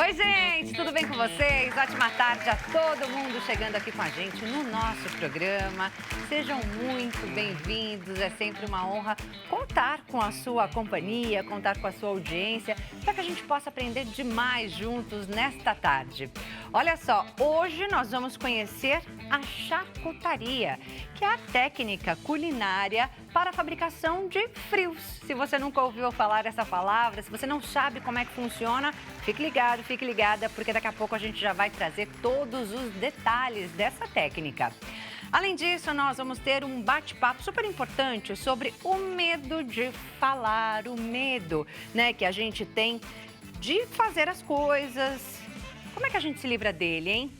Oi, gente, tudo bem com vocês? Ótima tarde a todo mundo chegando aqui com a gente no nosso programa. Sejam muito bem-vindos, é sempre uma honra contar com a sua companhia, contar com a sua audiência, para que a gente possa aprender demais juntos nesta tarde. Olha só, hoje nós vamos conhecer a charcutaria, que é a técnica culinária para a fabricação de frios. Se você nunca ouviu falar essa palavra, se você não sabe como é que funciona, fique ligado, fique ligada, porque daqui a pouco a gente já vai trazer todos os detalhes dessa técnica. Além disso, nós vamos ter um bate-papo super importante sobre o medo de falar, o medo, né, que a gente tem de fazer as coisas. Como é que a gente se livra dele, hein?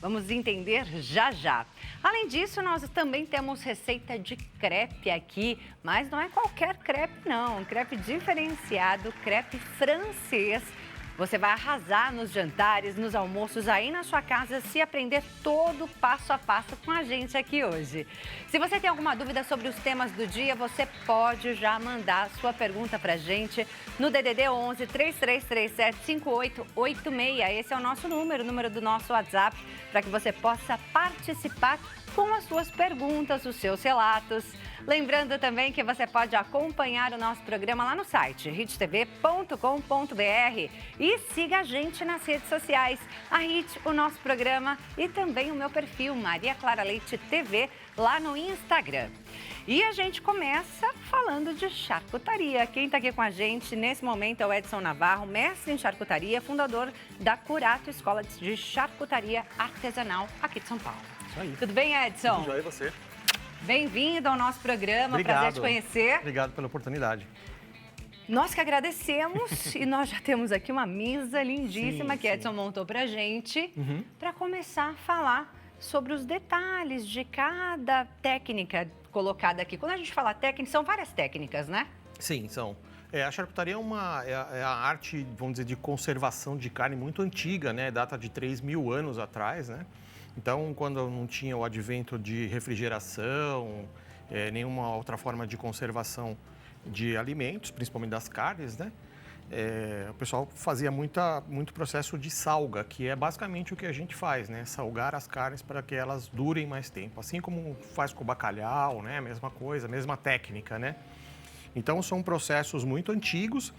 Vamos entender já já. Além disso, nós também temos receita de crepe aqui, mas não é qualquer crepe não, um crepe diferenciado, crepe francês. Você vai arrasar nos jantares, nos almoços aí na sua casa, se aprender todo passo a passo com a gente aqui hoje. Se você tem alguma dúvida sobre os temas do dia, você pode já mandar sua pergunta pra gente no DDD 11 3337 5886. Esse é o nosso número, o número do nosso WhatsApp, para que você possa participar com as suas perguntas, os seus relatos. Lembrando também que você pode acompanhar o nosso programa lá no site hittv.com.br e siga a gente nas redes sociais, a Hit, o nosso programa e também o meu perfil, Maria Clara Leite TV, lá no Instagram. E a gente começa falando de charcutaria. Quem está aqui com a gente nesse momento é o Edson Navarro, mestre em charcutaria, fundador da Curato Escola de Charcutaria Artesanal aqui de São Paulo. Isso aí. Tudo bem, Edson? Tudo jóia, e você? Bem-vindo ao nosso programa, Obrigado. prazer te conhecer. Obrigado pela oportunidade. Nós que agradecemos e nós já temos aqui uma mesa lindíssima Sim, que Edson montou pra gente, para começar a falar sobre os detalhes de cada técnica colocada aqui. Quando a gente fala técnica, são várias técnicas, né? Sim, são. A charcutaria é a arte, vamos dizer, de conservação de carne muito antiga, né? Data de 3.000 anos atrás, né? Então, quando não tinha o advento de refrigeração, nenhuma outra forma de conservação de alimentos, principalmente das carnes, né? O pessoal fazia muito processo de salga, que é basicamente o que a gente faz, né? Salgar as carnes para que elas durem mais tempo. Assim como faz com o bacalhau, né? Mesma coisa, mesma técnica, né? Então, são processos muito antigos.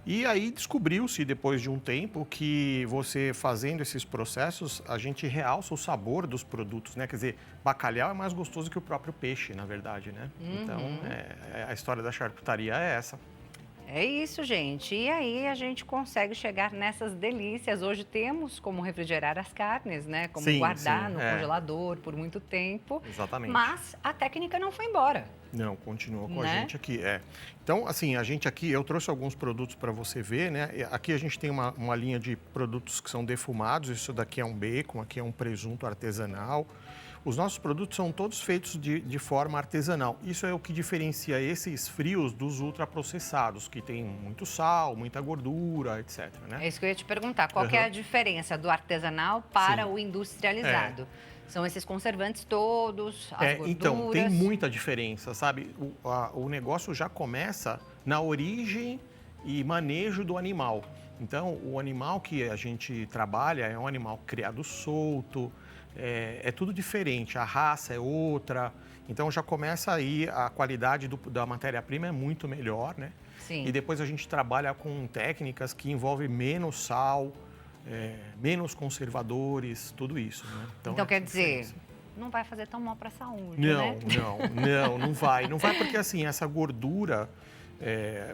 E aí descobriu-se, depois de um tempo, que você fazendo esses processos, a gente realça o sabor dos produtos, né? Quer dizer, bacalhau é mais gostoso que o próprio peixe, na verdade, né? Então, a história da charcutaria é essa. É isso, gente. E aí a gente consegue chegar nessas delícias. Hoje temos como refrigerar as carnes, né? Como guardar no congelador por muito tempo. Exatamente. Mas a técnica não foi embora. Não, continua com Né? a gente aqui, Então, assim, a gente aqui, eu trouxe alguns produtos para você ver, né? Aqui a gente tem uma linha de produtos que são defumados. Isso daqui é um bacon, aqui é um presunto artesanal. Os nossos produtos são todos feitos de forma artesanal. Isso é o que diferencia esses frios dos ultraprocessados, que tem muito sal, muita gordura, etc. Né? É isso que eu ia te perguntar. Qual que é a diferença do artesanal para o industrializado? São esses conservantes todos, as gorduras? Então, tem muita diferença, sabe? O negócio já começa na origem e manejo do animal. Então, o animal que a gente trabalha é um animal criado solto, é tudo diferente, a raça é outra. Então, já começa aí, a qualidade da matéria-prima é muito melhor, né? Sim. E depois a gente trabalha com técnicas que envolvem menos sal, menos conservadores, tudo isso, né? Então quer dizer, não vai fazer tão mal para a saúde, não, né? Não vai. Não vai porque, assim, essa gordura...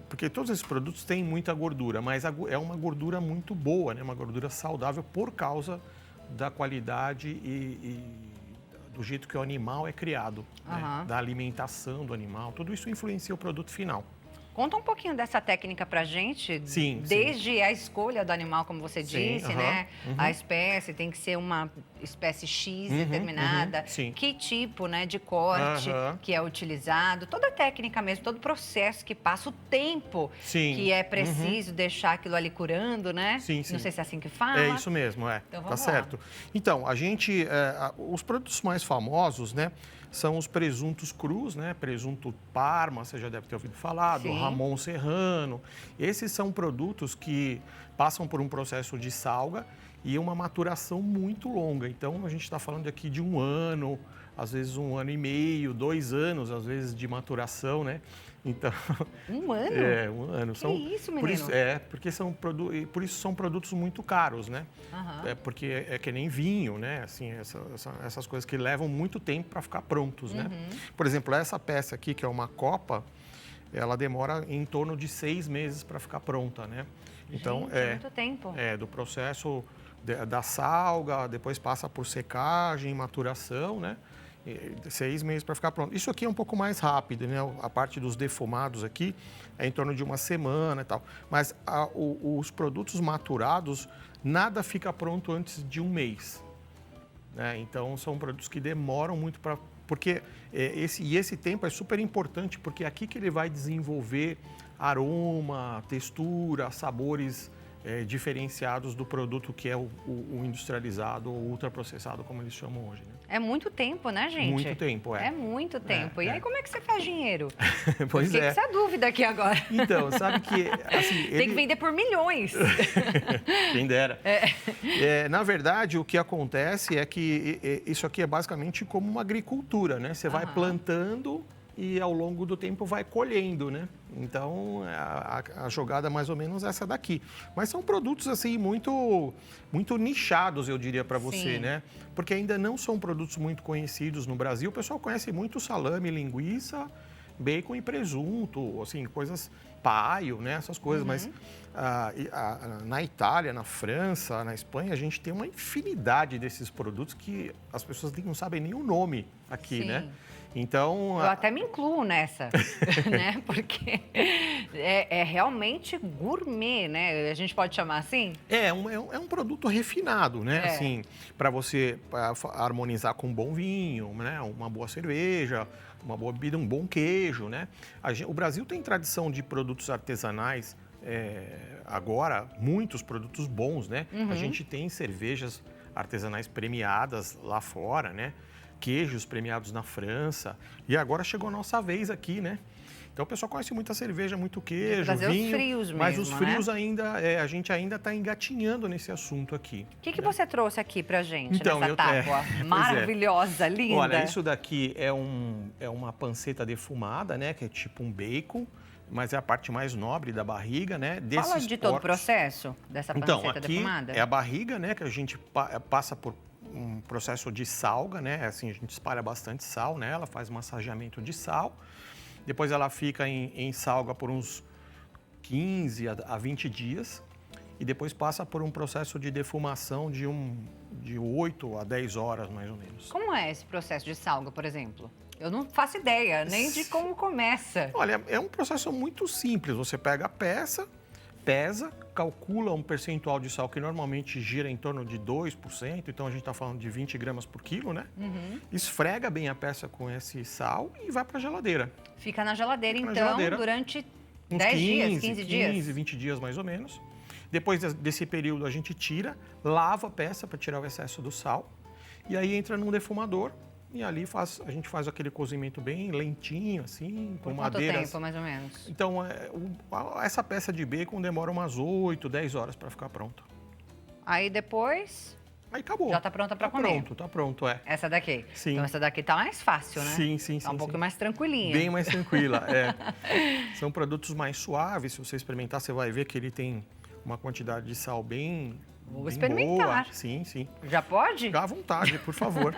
porque todos esses produtos têm muita gordura, mas é uma gordura muito boa, né? Uma gordura saudável por causa da qualidade e do jeito que o animal é criado, né? Da alimentação do animal. Tudo isso influencia o produto final. Conta um pouquinho dessa técnica pra gente. Sim. Desde a escolha do animal, como você disse, né? A espécie tem que ser uma espécie X determinada. Que tipo, né, de corte que é utilizado. Toda a técnica mesmo, todo o processo que passa, o tempo que é preciso deixar aquilo ali curando, né? Não sei se é assim que fala. É isso mesmo, Então, vamos lá. Certo. Então, a gente... os produtos mais famosos, né? São os presuntos crus, né? Presunto Parma, você já deve ter ouvido falar, do Hamon Serrano. Esses são produtos que passam por um processo de salga e uma maturação muito longa. Então, a gente está falando aqui de 1 ano, às vezes 1 ano e meio, 2 anos, às vezes, de maturação, né? Então, 1 ano? 1 ano. Que isso, menino? Por isso são produtos muito caros, né? Aham. Porque é que nem vinho, né? Assim, essas coisas que levam muito tempo para ficar prontos, né? Por exemplo, essa peça aqui, que é uma copa, ela demora em torno de 6 meses para ficar pronta, né? Então, Gente, é muito tempo. do processo da salga, depois passa por secagem, maturação, né? 6 meses para ficar pronto. Isso aqui é um pouco mais rápido, né? A parte dos defumados aqui é em torno de 1 semana e tal. Mas os produtos maturados, nada fica pronto antes de 1 mês, né? Então, são produtos que demoram muito para... Porque esse tempo é super importante, porque é aqui que ele vai desenvolver aroma, textura, sabores diferenciados do produto que é o industrializado ou ultraprocessado, como eles chamam hoje, né? É muito tempo, né, gente? Muito tempo, É muito tempo. E aí, é. como é que você faz dinheiro? Pois Fiquei é. com essa dúvida aqui agora. Então, sabe que... Assim, Tem que vender por milhões. Quem dera. Na verdade, o que acontece é que isso aqui é basicamente como uma agricultura, né? Você vai plantando e ao longo do tempo vai colhendo, né? Então, a jogada é mais ou menos essa daqui. Mas são produtos, assim, muito nichados, eu diria para você, Sim. né? Porque ainda não são produtos muito conhecidos no Brasil. O pessoal conhece muito salame, linguiça, bacon e presunto, assim, coisas paio, né? Essas coisas. Mas na Itália, na França, na Espanha, a gente tem uma infinidade desses produtos que as pessoas não sabem nem o nome aqui, Sim. né? Então... Eu até me incluo nessa, né? Porque é realmente gourmet, né? A gente pode chamar assim? É um produto refinado, né? Assim, para você harmonizar com um bom vinho, né? Uma boa cerveja, uma boa bebida, um bom queijo, né? O Brasil tem tradição de produtos artesanais, agora, muitos produtos bons, né? A gente tem cervejas artesanais premiadas lá fora, né? Queijos premiados na França. E agora chegou a nossa vez aqui, né? Então, o pessoal conhece muita cerveja, muito queijo, trazer vinho. os frios mesmo, mas os frios né? ainda, a gente ainda está engatinhando nesse assunto aqui. O que você trouxe aqui pra gente Então, nessa tábua maravilhosa, linda? Olha, isso daqui é uma panceta defumada, né? Que é tipo um bacon, mas é a parte mais nobre da barriga, né? Fala de todo o processo dessa panceta então, aqui defumada. É a barriga, né? Que a gente passa por um processo de salga, né? Assim, a gente espalha bastante sal nela, faz massageamento de sal. Depois ela fica em salga por uns 15 a 20 dias. E depois passa por um processo de defumação de 8 a 10 horas, mais ou menos. Como é esse processo de salga, por exemplo? Eu não faço ideia nem de como começa. Olha, é um processo muito simples. Você pega a peça, pesa, calcula um percentual de sal que normalmente gira em torno de 2%, então a gente está falando de 20 gramas por quilo, né? Esfrega bem a peça com esse sal e vai para a geladeira. Fica na geladeira, Fica na então, geladeira. durante Uns 10 dias, 15 dias? 15, 20 dias mais ou menos. Depois desse período a gente tira, lava a peça para tirar o excesso do sal e aí entra num defumador e ali a gente faz aquele cozimento bem lentinho, assim, com madeiras. Quanto tempo, mais ou menos? Então, essa peça de bacon demora umas 8, 10 horas para ficar pronta. Aí depois... Aí acabou. Já tá pronta para comer. Tá pronto, é. Essa daqui? Sim. Então essa daqui tá mais fácil, né? Sim. Tá um pouco mais tranquilinha. Bem mais tranquila, São produtos mais suaves, se você experimentar, você vai ver que ele tem uma quantidade de sal bem experimentar. Boa. Sim. Já pode? Fica à vontade, por favor.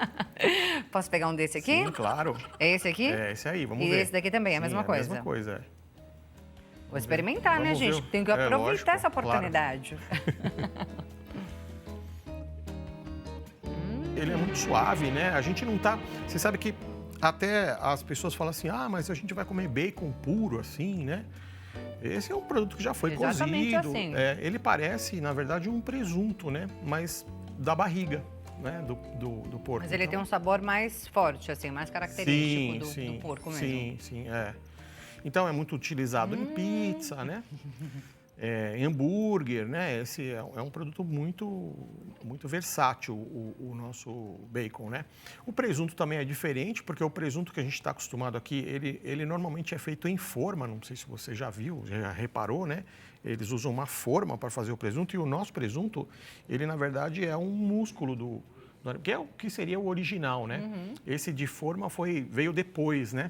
Posso pegar um desse aqui? Sim, claro. É esse aqui? É esse aí, vamos e ver. E esse daqui também, é a mesma coisa? É a mesma coisa, Vou experimentar, né, gente? ver. Tem que aproveitar lógico, essa oportunidade. Ele é muito suave, né? A gente não tá... Você sabe que até as pessoas falam assim, mas a gente vai comer bacon puro, assim, né? Esse é um produto que já foi Exatamente cozido. assim. Ele parece, na verdade, um presunto, né? Mas da barriga, né? Do porco. Mas ele tem um sabor mais forte, assim, mais característico do porco mesmo. Sim. Então, é muito utilizado em pizza, né? hambúrguer, né? Esse é um produto muito versátil, o nosso bacon, né? O presunto também é diferente, porque o presunto que a gente está acostumado aqui, ele normalmente é feito em forma, não sei se você já viu, já reparou, né? Eles usam uma forma para fazer o presunto, e o nosso presunto, ele na verdade é um músculo que é o que seria o original, né? Esse de forma veio depois, né?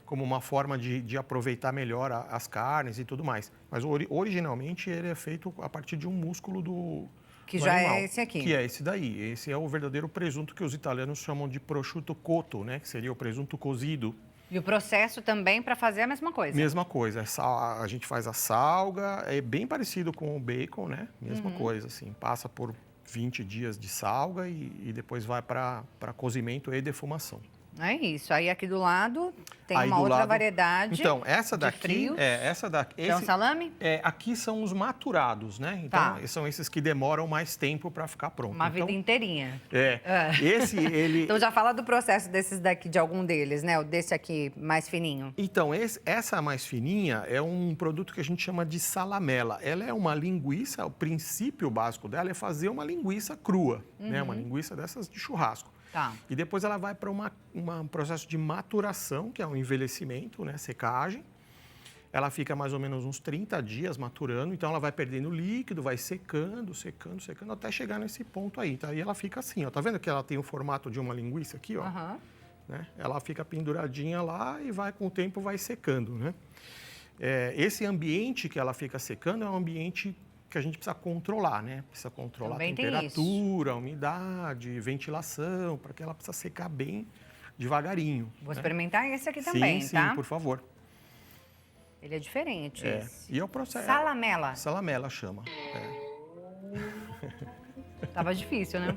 Como uma forma de aproveitar melhor as carnes e tudo mais. Mas originalmente ele é feito a partir de um músculo do já animal, é esse aqui. que é esse daí. Esse é o verdadeiro presunto que os italianos chamam de prosciutto cotto, né? Que seria o presunto cozido. E o processo também para fazer a mesma coisa? Mesma coisa. A gente faz a salga, é bem parecido com o bacon, né? Mesma coisa, assim. Passa por 20 dias de salga e depois vai para cozimento e defumação. É isso. Aí aqui do lado tem Aí uma do outra lado, variedade. Então, essa daqui, frios. essa daqui. É um salame? Aqui são os maturados, né? Então, são esses que demoram mais tempo para ficar pronto. Uma vida inteirinha. Esse, ele... Então, já fala do processo desses daqui, de algum deles, né? O desse aqui, mais fininho. Então, essa mais fininha é um produto que a gente chama de salamela. Ela é uma linguiça, o princípio básico dela é fazer uma linguiça crua, né? Uma linguiça dessas de churrasco. Tá. E depois ela vai para um processo de maturação, que é um envelhecimento, né? Secagem. Ela fica mais ou menos uns 30 dias maturando, então ela vai perdendo líquido, vai secando, secando, secando, até chegar nesse ponto aí. Então, aí ela fica assim, ó. Tá vendo que ela tem o formato de uma linguiça aqui, ó? Né? Ela fica penduradinha lá e com o tempo vai secando, né? Esse ambiente que ela fica secando é um ambiente que a gente precisa controlar, né? Precisa controlar também a temperatura, a umidade, ventilação, para que ela possa secar bem devagarinho. Vou experimentar esse aqui também, tá? Sim, por favor. Ele é diferente, esse. E é o processo. Salamela. Salamela chama. Tava difícil, né?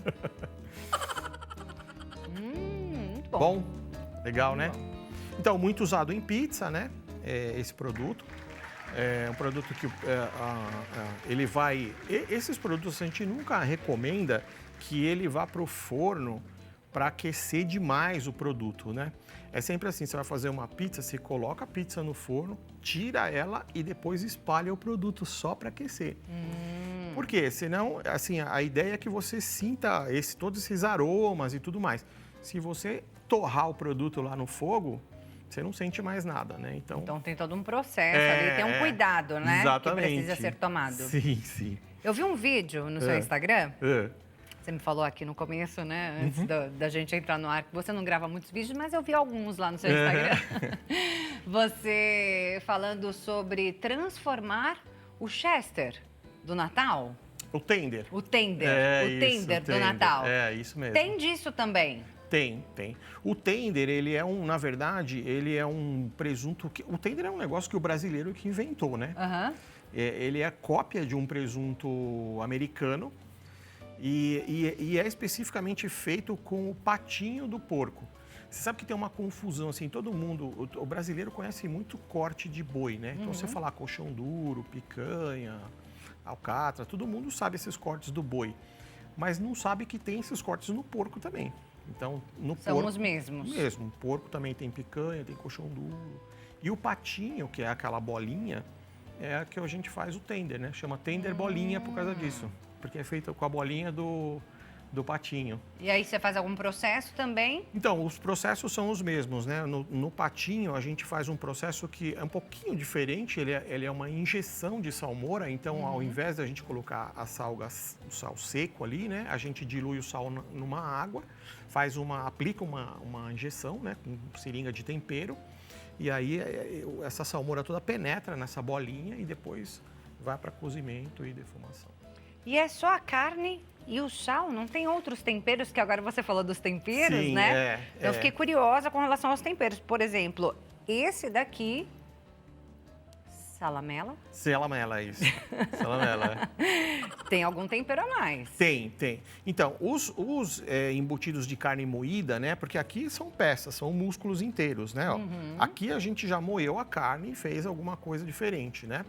Muito bom. Bom, legal, né? Então, muito usado em pizza, né? Esse produto. É um produto que ele vai... Esses produtos a gente nunca recomenda que ele vá para o forno para aquecer demais o produto, né? É sempre assim, você vai fazer uma pizza, você coloca a pizza no forno, tira ela e depois espalha o produto só para aquecer. Por quê? Senão, assim, a ideia é que você sinta todos esses aromas e tudo mais. Se você torrar o produto lá no fogo, você não sente mais nada, né? Então tem todo um processo ali, tem um cuidado, né? Exatamente. Que precisa ser tomado. Sim, sim. Eu vi um vídeo no seu Instagram, você me falou aqui no começo, né? Antes da gente entrar no ar, que você não grava muitos vídeos, mas eu vi alguns lá no seu Instagram. Você falando sobre transformar o Chester do Natal. O tender. O tender. O tender do Natal. É, isso mesmo. Tem disso também? Tem. O tender, ele é na verdade, ele é um presunto o tender é um negócio que o brasileiro que inventou, né? Ele é cópia de um presunto americano e é especificamente feito com o patinho do porco. Você sabe que tem uma confusão, assim, todo mundo, o brasileiro conhece muito corte de boi, né? Então, você falar colchão duro, picanha, alcatra, todo mundo sabe esses cortes do boi, mas não sabe que tem esses cortes no porco também. Então, São os mesmos. Mesmo. O porco também tem picanha, tem colchão duro. E o patinho, que é aquela bolinha, é a que a gente faz o tender, né? Chama tender bolinha por causa disso. Porque é feita com a bolinha do patinho. E aí você faz algum processo também? Então, os processos são os mesmos, né? No patinho, a gente faz um processo que é um pouquinho diferente. Ele é uma injeção de salmoura. Então, ao invés da gente colocar o sal seco ali, né? A gente dilui o sal numa água, aplica uma injeção, né? Com seringa de tempero. E aí, essa salmoura toda penetra nessa bolinha e depois vai para cozimento e defumação. E é só a carne e o sal? Não tem outros temperos? Que agora você falou dos temperos, Sim, né? Eu fiquei curiosa com relação aos temperos. Por exemplo, esse daqui... Salamela? Salamela, isso. Salamela. Tem algum tempero a mais? Tem. Então, os embutidos de carne moída, né? Porque aqui são peças, são músculos inteiros, né? Aqui a gente já moeu a carne e fez alguma coisa diferente, né?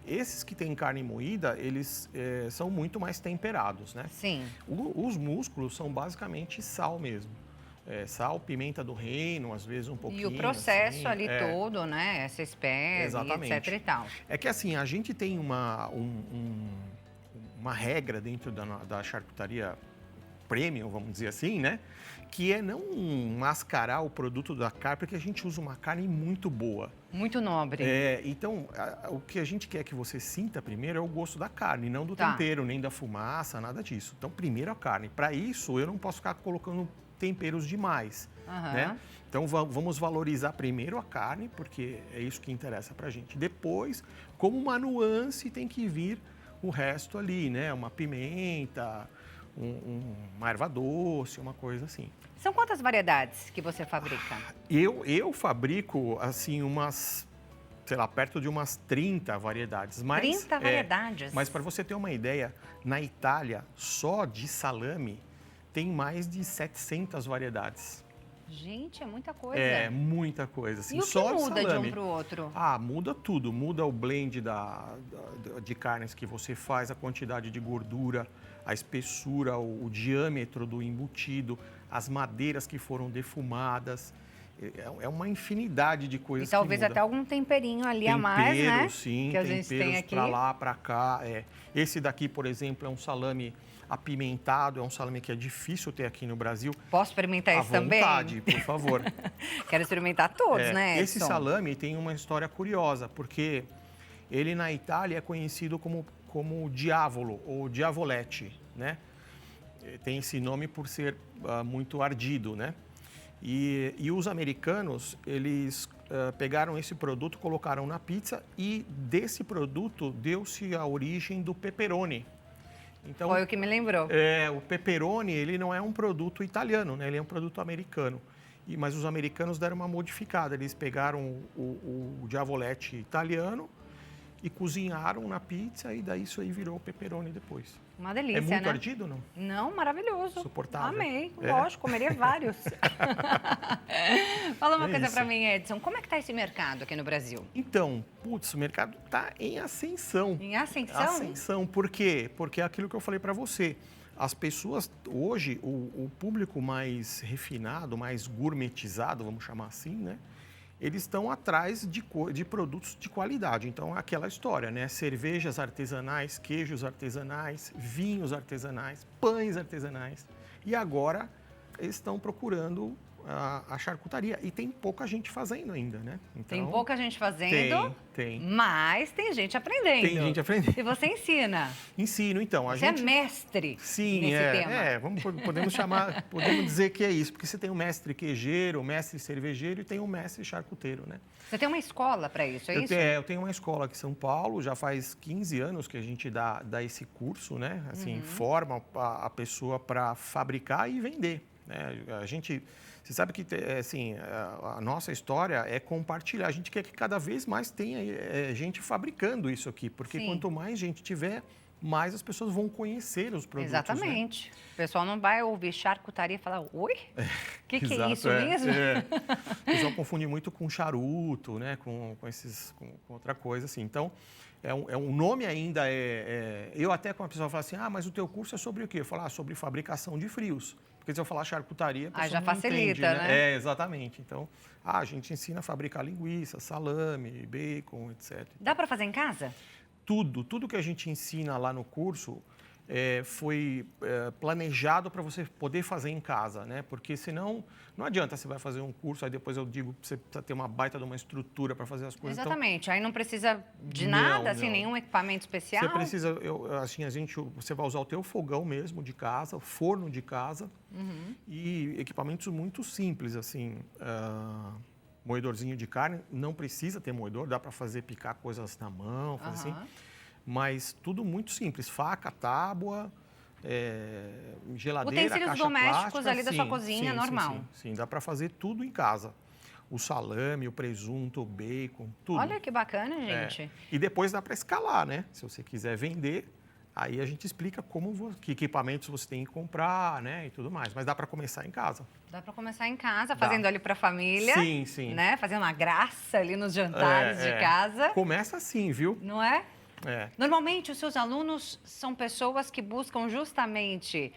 Esses que têm carne moída, eles são muito mais temperados, né? Sim. Os músculos são basicamente sal mesmo. sal, pimenta do reino, às vezes um pouquinho. E o processo assim, ali todo, né? Essa espécie, Exatamente. etc e tal. É que assim, a gente tem uma regra dentro da charcutaria premium, vamos dizer assim, né? Que é não mascarar o produto da carne, porque a gente usa uma carne muito boa. Muito nobre. Então, o que a gente quer que você sinta primeiro é o gosto da carne, não do Tá. tempero, nem da fumaça, nada disso. Então, primeiro a carne. Para isso, eu não posso ficar colocando temperos demais, né? Então, vamos valorizar primeiro a carne, porque é isso que interessa para a gente. Depois, como uma nuance, tem que vir o resto ali, né? Uma pimenta, uma erva doce, uma coisa assim. São quantas variedades que você fabrica? Eu fabrico, assim, sei lá, perto de umas 30 variedades. 30 variedades? Mas para você ter uma ideia, na Itália, só de salame, tem mais de 700 variedades. Gente, é muita coisa. É, muita coisa. Assim, E o que só muda salame. de um para o outro? Muda tudo. Muda o blend de carnes que você faz, a quantidade de gordura, a espessura, o diâmetro do embutido, as madeiras que foram defumadas. É uma infinidade de coisas. E talvez que muda. até algum temperinho ali a mais, né? Sim, que a gente tem aqui. Para lá, para cá. Esse daqui, por exemplo, é um salame apimentado, é um salame que é difícil ter aqui no Brasil. Posso experimentar isso também? À vontade, por favor. Quero experimentar todos, né, Esse Edson? salame tem uma história curiosa, porque ele na Itália é conhecido como diavolo ou diavolete, né? Tem esse nome por ser muito ardido, né? E os americanos, eles pegaram esse produto, colocaram na pizza e desse produto deu-se a origem do pepperoni. Então, foi o que me lembrou. O pepperoni, ele não é um produto italiano, né? Ele é um produto americano. Mas os americanos deram uma modificada. Eles pegaram o diavolete italiano e cozinharam na pizza e daí isso aí virou pepperoni depois. Uma delícia, É muito né? ardido, não? Não, maravilhoso. Suportável. Amei, lógico, comeria vários. Fala uma coisa isso. pra mim, Edson, como é que tá esse mercado aqui no Brasil? Então, o mercado está em ascensão. Em ascensão? Ascensão. Por quê? Porque é aquilo que eu falei para você. As pessoas, hoje, o público mais refinado, mais gourmetizado, vamos chamar assim, né? Eles estão atrás de produtos de qualidade. Então, aquela história, né? Cervejas artesanais, queijos artesanais, vinhos artesanais, pães artesanais. E agora, eles estão procurando a charcutaria. E tem pouca gente fazendo ainda, né? Então, tem pouca gente fazendo, tem. Mas tem gente aprendendo. Tem gente aprendendo. E você ensina. Ensino, então. Você é mestre nesse tema. Podemos dizer que é isso, porque você tem o mestre queijeiro, o mestre cervejeiro e tem o mestre charcuteiro, né? Você tem uma escola para isso, é isso? Eu tenho uma escola aqui em São Paulo, já faz 15 anos que a gente dá esse curso, né? Assim, forma a pessoa para fabricar e vender, né? Você sabe que assim, a nossa história é compartilhar. A gente quer que cada vez mais tenha gente fabricando isso aqui, porque Sim. quanto mais gente tiver, mais as pessoas vão conhecer os produtos. Exatamente. Né? O pessoal não vai ouvir charcutaria e falar, oi? O que é isso mesmo? O pessoal confunde muito com charuto, né? com outra coisa assim. Então, um nome ainda Eu até quando a pessoa fala assim, mas o teu curso é sobre o quê? Eu falo, sobre fabricação de frios. Porque se eu falar charcutaria, a pessoa já não facilita, entende, né? Exatamente. Então, a gente ensina a fabricar linguiça, salame, bacon, etc. Dá para fazer em casa? Tudo que a gente ensina lá no curso foi planejado para você poder fazer em casa, né? Porque senão, não adianta você vai fazer um curso, aí depois eu digo que você precisa ter uma baita de uma estrutura para fazer as coisas. Exatamente, aí não precisa de nada, assim, nenhum equipamento especial? Você precisa, você vai usar o teu fogão mesmo de casa, o forno de casa e equipamentos muito simples, assim, moedorzinho de carne, não precisa ter moedor, dá para picar coisas na mão, fazer assim. Mas tudo muito simples, faca, tábua, geladeira, utensílios caixa domésticos plástica, ali da sua cozinha, normal. Sim, dá para fazer tudo em casa. O salame, o presunto, o bacon, tudo. Olha que bacana, gente. E depois dá para escalar, né? Se você quiser vender, aí a gente explica que equipamentos você tem que comprar, né? E tudo mais. Mas dá para começar em casa. Dá para começar em casa, fazendo ali para a família. Sim. Né? Fazendo uma graça ali nos jantares de casa. Começa assim, viu? Não é? Normalmente, os seus alunos são pessoas que buscam justamente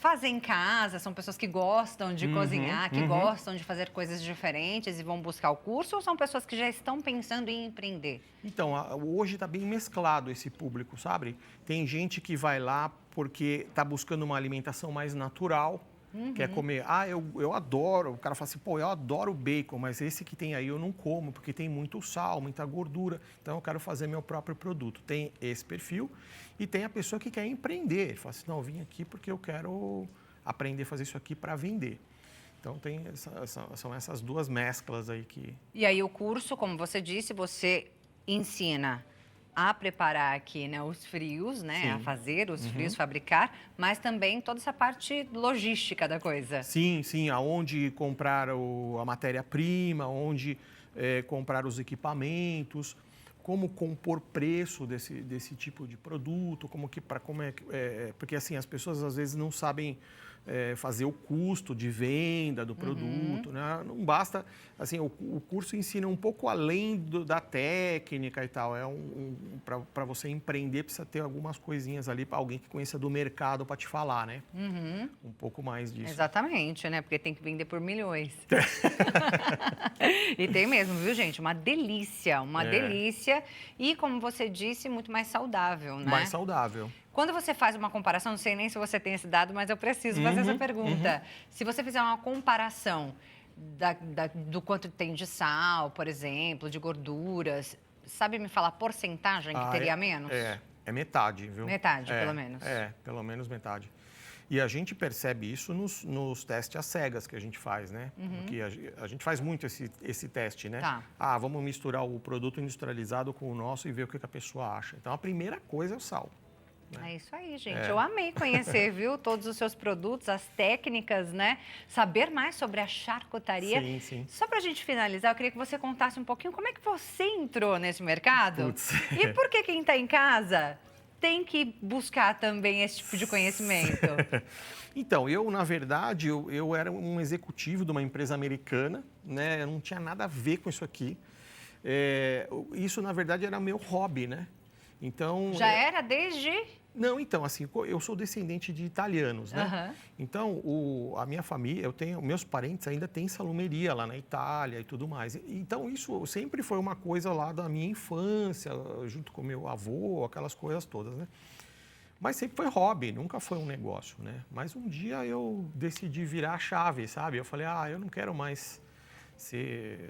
fazem em casa, são pessoas que gostam de cozinhar, que gostam de fazer coisas diferentes e vão buscar o curso, ou são pessoas que já estão pensando em empreender? Então, hoje está bem mesclado esse público, sabe? Tem gente que vai lá porque está buscando uma alimentação mais natural, quer comer. Eu adoro. O cara fala assim, pô, eu adoro bacon, mas esse que tem aí eu não como, porque tem muito sal, muita gordura. Então, eu quero fazer meu próprio produto. Tem esse perfil. E tem a pessoa que quer empreender. Ele fala assim, não, eu vim aqui porque eu quero aprender a fazer isso aqui para vender. Então, são essas duas mesclas aí que... E aí o curso, como você disse, você ensina a preparar aqui, né, os frios, né, Sim. a fazer os frios, fabricar, mas também toda essa parte logística da coisa. Sim, aonde comprar a matéria-prima, onde comprar os equipamentos, como compor preço desse tipo de produto, porque assim as pessoas às vezes não sabem fazer o custo de venda do produto, né? Não basta, assim, o curso ensina um pouco além da técnica e tal, para você empreender precisa ter algumas coisinhas ali para alguém que conheça do mercado para te falar, né? Um pouco mais disso. Exatamente, né? Porque tem que vender por milhões. E tem mesmo, viu, gente? Uma delícia, delícia. E, como você disse, muito mais saudável, né? Mais saudável. Quando você faz uma comparação, não sei nem se você tem esse dado, mas eu preciso fazer essa pergunta. Se você fizer uma comparação do quanto tem de sal, por exemplo, de gorduras, sabe me falar a porcentagem que teria menos? É metade, viu? Metade, pelo menos. Pelo menos metade. E a gente percebe isso nos testes às cegas que a gente faz, né? Porque a gente faz muito esse teste, né? Tá. Vamos misturar o produto industrializado com o nosso e ver o que a pessoa acha. Então, a primeira coisa é o sal. É isso aí, gente. Eu amei conhecer, viu? Todos os seus produtos, as técnicas, né? Saber mais sobre a charcutaria. Sim. Só pra gente finalizar, eu queria que você contasse um pouquinho como é que você entrou nesse mercado. Putz. E por que quem tá em casa tem que buscar também esse tipo de conhecimento? Então, na verdade, eu era um executivo de uma empresa americana, né? Eu não tinha nada a ver com isso aqui. Isso, na verdade, era meu hobby, né? Então... Já era desde... Não, então, assim, eu sou descendente de italianos, né? Então, a minha família, meus parentes ainda têm salumeria lá na Itália e tudo mais. Então, isso sempre foi uma coisa lá da minha infância, junto com meu avô, aquelas coisas todas, né? Mas sempre foi hobby, nunca foi um negócio, né? Mas um dia eu decidi virar a chave, sabe? Eu falei, eu não quero mais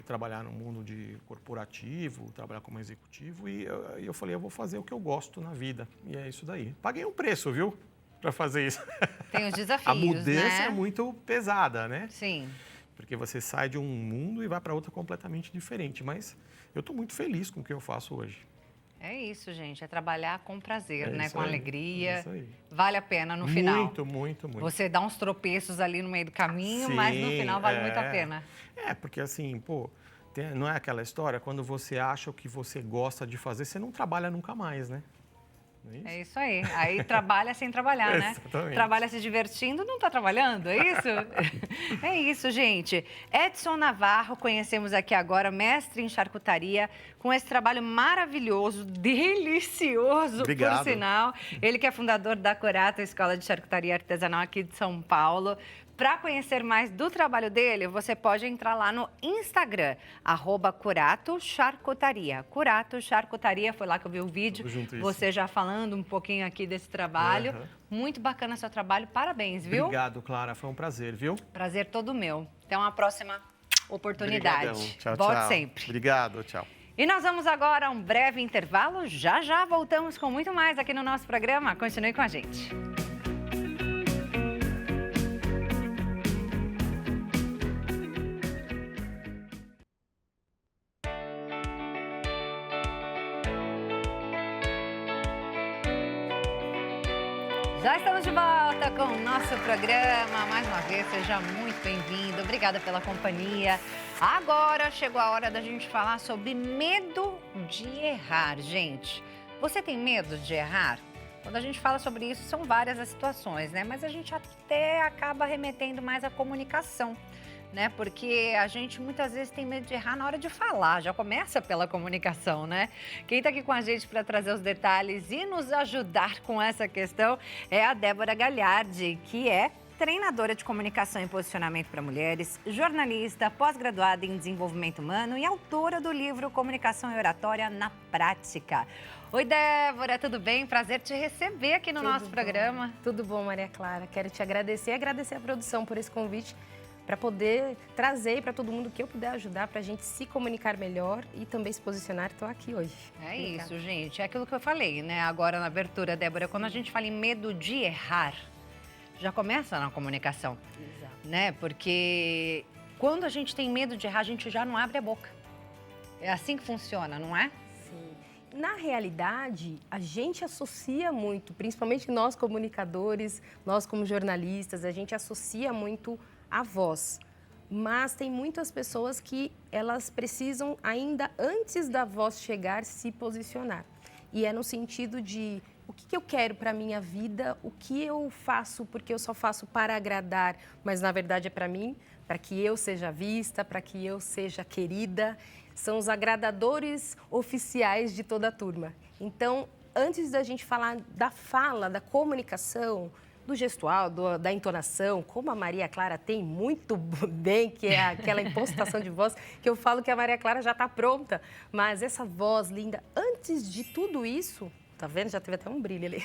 trabalhar no mundo de corporativo, trabalhar como executivo, e eu falei, eu vou fazer o que eu gosto na vida, e é isso daí. Paguei um preço, viu, para fazer isso. Tem os desafios, a mudança né? é muito pesada, né? Sim. Porque você sai de um mundo e vai para outro completamente diferente, mas eu estou muito feliz com o que eu faço hoje. É isso, gente. É trabalhar com prazer, né? Com aí, alegria. É isso aí. Vale a pena no final. Muito. Você dá uns tropeços ali no meio do caminho, mas no final vale muito a pena. Porque assim, não é aquela história, quando você acha o que você gosta de fazer, você não trabalha nunca mais, né? É isso aí. Aí trabalha sem trabalhar, né? Exatamente. Trabalha se divertindo, não está trabalhando, é isso? É isso, gente. Edson Navarro, conhecemos aqui agora, mestre em charcutaria, com esse trabalho maravilhoso, delicioso, Obrigado. Por sinal. Ele que é fundador da Curato, Escola de Charcutaria Artesanal aqui de São Paulo. Para conhecer mais do trabalho dele, você pode entrar lá no Instagram, @Curato Charcutaria. Curato Charcutaria, foi lá que eu vi o vídeo. Você já falando um pouquinho aqui desse trabalho. Muito bacana seu trabalho, parabéns, viu? Obrigado, Clara, foi um prazer, viu? Prazer todo meu. Até uma próxima oportunidade. Obrigadão. Tchau, Volte tchau. sempre. Obrigado, tchau. E nós vamos agora a um breve intervalo. Já voltamos com muito mais aqui no nosso programa. Continue com a gente. Já estamos de volta com o nosso programa. Mais uma vez, seja muito bem-vindo. Obrigada pela companhia. Agora chegou a hora da gente falar sobre medo de errar, gente. Você tem medo de errar? Quando a gente fala sobre isso, são várias as situações, né? Mas a gente até acaba remetendo mais à comunicação, né? Porque a gente muitas vezes tem medo de errar na hora de falar, já começa pela comunicação, né? Quem está aqui com a gente para trazer os detalhes e nos ajudar com essa questão é a Débora Gagliardi, que é treinadora de comunicação e posicionamento para mulheres, jornalista, pós-graduada em desenvolvimento humano e autora do livro Comunicação e Oratória na Prática. Oi, Débora, tudo bem? Prazer te receber aqui no nosso programa. Tudo bom, Maria Clara. Quero te agradecer e agradecer a produção por esse convite para poder trazer para todo mundo que eu puder ajudar para a gente se comunicar melhor e também se posicionar. Estou aqui hoje. É isso, gente. É aquilo que eu falei, né? Agora na abertura, Débora, quando a gente fala em medo de errar, já começa na comunicação. Exato. Né? Porque quando a gente tem medo de errar, a gente já não abre a boca. É assim que funciona, não é? Sim. Na realidade, a gente associa muito, principalmente nós comunicadores, nós como jornalistas, a gente associa muito a voz. Mas tem muitas pessoas que elas precisam ainda antes da voz chegar se posicionar. E é no sentido de o que eu quero para a minha vida, o que eu faço porque eu só faço para agradar, mas na verdade é para mim, para que eu seja vista, para que eu seja querida. São os agradadores oficiais de toda a turma. Então, antes da gente falar da fala, da comunicação, do gestual, da entonação, como a Maria Clara tem muito bem, que é aquela impostação de voz, que eu falo que a Maria Clara já está pronta, mas essa voz linda, antes de tudo isso, tá vendo? Já teve até um brilho ali.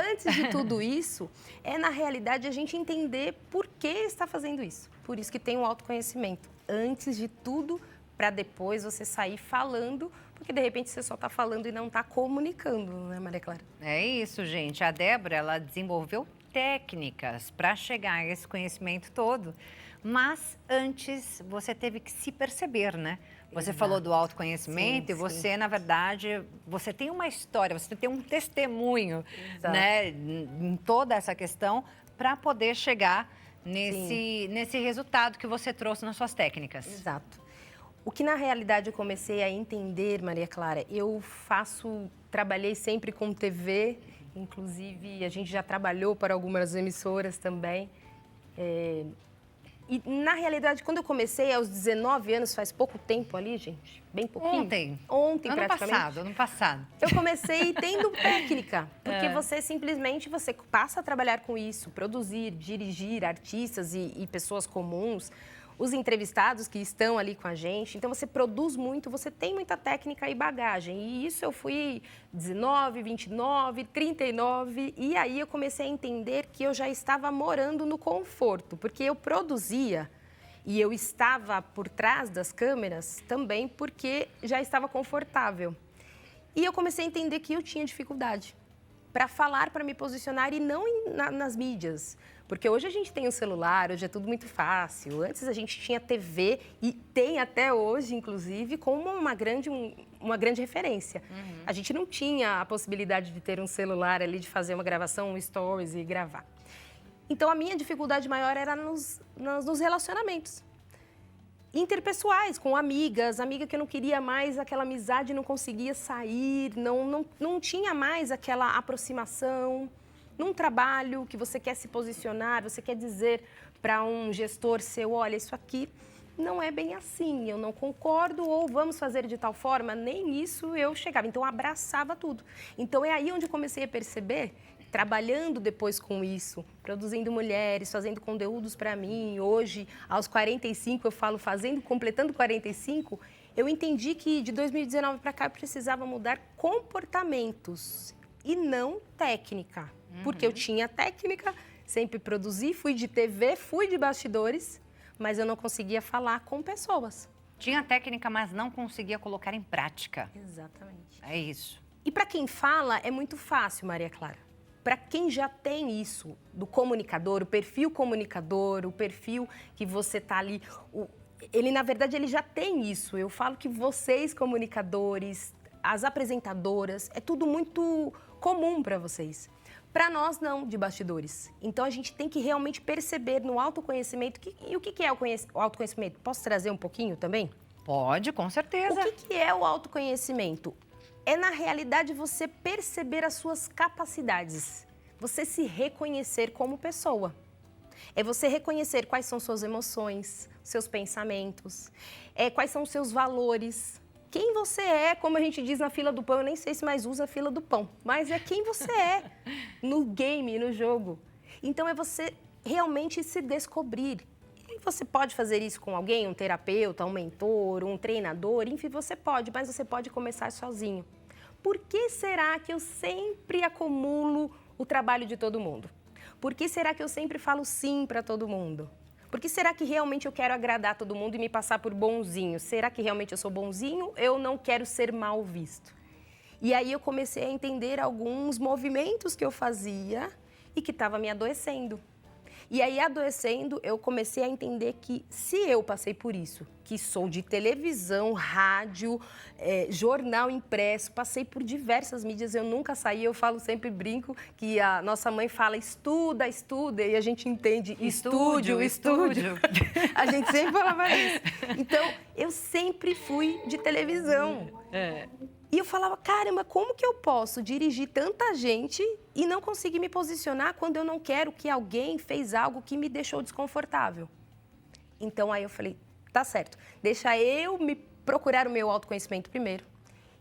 Antes de tudo isso, é na realidade a gente entender por que está fazendo isso. Por isso que tem o autoconhecimento. Antes de tudo, para depois você sair falando, porque de repente você só está falando e não está comunicando, né, Maria Clara? É isso, gente. A Débora, ela desenvolveu técnicas para chegar a esse conhecimento todo, mas antes você teve que se perceber, né? Você Exato. falou do autoconhecimento Sim, e você, na verdade, você tem uma história, você tem um testemunho, Exato. né, em toda essa questão para poder chegar nesse resultado que você trouxe nas suas técnicas. Exato. O que na realidade eu comecei a entender, Maria Clara, trabalhei sempre com TV, inclusive a gente já trabalhou para algumas emissoras também. E na realidade, quando eu comecei aos 19 anos, faz pouco tempo ali, gente, bem pouquinho. Ontem, praticamente. Ano passado. Eu comecei tendo técnica, porque você passa a trabalhar com isso, produzir, dirigir artistas e pessoas comuns, os entrevistados que estão ali com a gente. Então, você produz muito, você tem muita técnica e bagagem. E isso eu fui 19, 29, 39. E aí eu comecei a entender que eu já estava morando no conforto. Porque eu produzia e eu estava por trás das câmeras também porque já estava confortável. E eu comecei a entender que eu tinha dificuldade para falar, para me posicionar e não nas mídias. Porque hoje a gente tem um celular, hoje é tudo muito fácil. Antes a gente tinha TV e tem até hoje, inclusive, como uma grande referência. Uhum. A gente não tinha a possibilidade de ter um celular ali, de fazer uma gravação, um stories e gravar. Então a minha dificuldade maior era nos relacionamentos interpessoais, com amigas que eu não queria mais, aquela amizade não conseguia sair, não tinha mais aquela aproximação. Num trabalho que você quer se posicionar, você quer dizer para um gestor seu, olha, isso aqui não é bem assim, eu não concordo, ou vamos fazer de tal forma, nem isso eu chegava. Então, eu abraçava tudo. Então, é aí onde eu comecei a perceber, trabalhando depois com isso, produzindo mulheres, fazendo conteúdos para mim. Hoje, aos 45, eu falo completando 45, eu entendi que de 2019 para cá eu precisava mudar comportamentos e não técnica. Porque eu tinha técnica, sempre produzi, fui de TV, fui de bastidores, mas eu não conseguia falar com pessoas. Tinha técnica, mas não conseguia colocar em prática. Exatamente. É isso. E para quem fala, é muito fácil, Maria Clara. Para quem já tem isso, do comunicador, o perfil que você está ali, ele, na verdade, ele já tem isso. Eu falo que vocês, comunicadores, as apresentadoras, é tudo muito comum para vocês. Para nós, não, de bastidores. Então, a gente tem que realmente perceber no autoconhecimento. E o que é o autoconhecimento? Posso trazer um pouquinho também? Pode, com certeza. O que é o autoconhecimento? É, na realidade, você perceber as suas capacidades. Você se reconhecer como pessoa. É você reconhecer quais são suas emoções, seus pensamentos, quais são os seus valores. Quem você é, como a gente diz na fila do pão, eu nem sei se mais usa a fila do pão, mas é quem você é no game, no jogo. Então, é você realmente se descobrir. E você pode fazer isso com alguém, um terapeuta, um mentor, um treinador, enfim, você pode, mas você pode começar sozinho. Por que será que eu sempre acumulo o trabalho de todo mundo? Por que será que eu sempre falo sim para todo mundo? Por que será que realmente eu quero agradar todo mundo e me passar por bonzinho? Será que realmente eu sou bonzinho? Eu não quero ser mal visto. E aí eu comecei a entender alguns movimentos que eu fazia e que estava me adoecendo. E aí, adoecendo, eu comecei a entender que se eu passei por isso, que sou de televisão, rádio, jornal impresso, passei por diversas mídias, eu nunca saí, eu falo sempre, brinco, que a nossa mãe fala estuda, estuda, e a gente entende estúdio. A gente sempre falava isso. Então, eu sempre fui de televisão. E eu falava, caramba, como que eu posso dirigir tanta gente e não conseguir me posicionar quando eu não quero que alguém fez algo que me deixou desconfortável? Então, aí eu falei, tá certo, deixa eu me procurar o meu autoconhecimento primeiro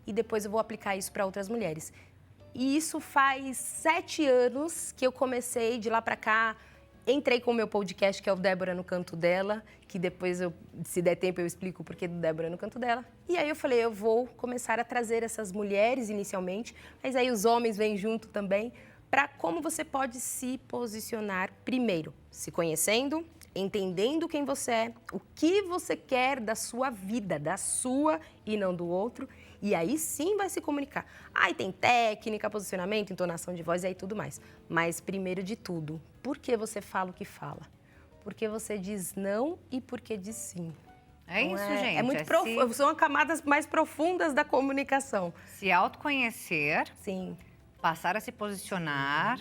e depois eu vou aplicar isso para outras mulheres. E isso faz 7 anos que eu comecei, de lá para cá, entrei com o meu podcast, que é o Débora no Canto Dela, que depois, se der tempo, eu explico o porquê do Débora no Canto Dela. E aí eu falei, eu vou começar a trazer essas mulheres inicialmente, mas aí os homens vêm junto também, para como você pode se posicionar primeiro, se conhecendo, entendendo quem você é, o que você quer da sua vida, da sua e não do outro, e aí sim vai se comunicar. Aí tem técnica, posicionamento, entonação de voz e aí tudo mais. Mas primeiro de tudo, por que você fala o que fala? Por que você diz não e por que diz sim? É isso, gente. É muito profundo, são camadas mais profundas da comunicação. Se autoconhecer, sim, passar a se posicionar,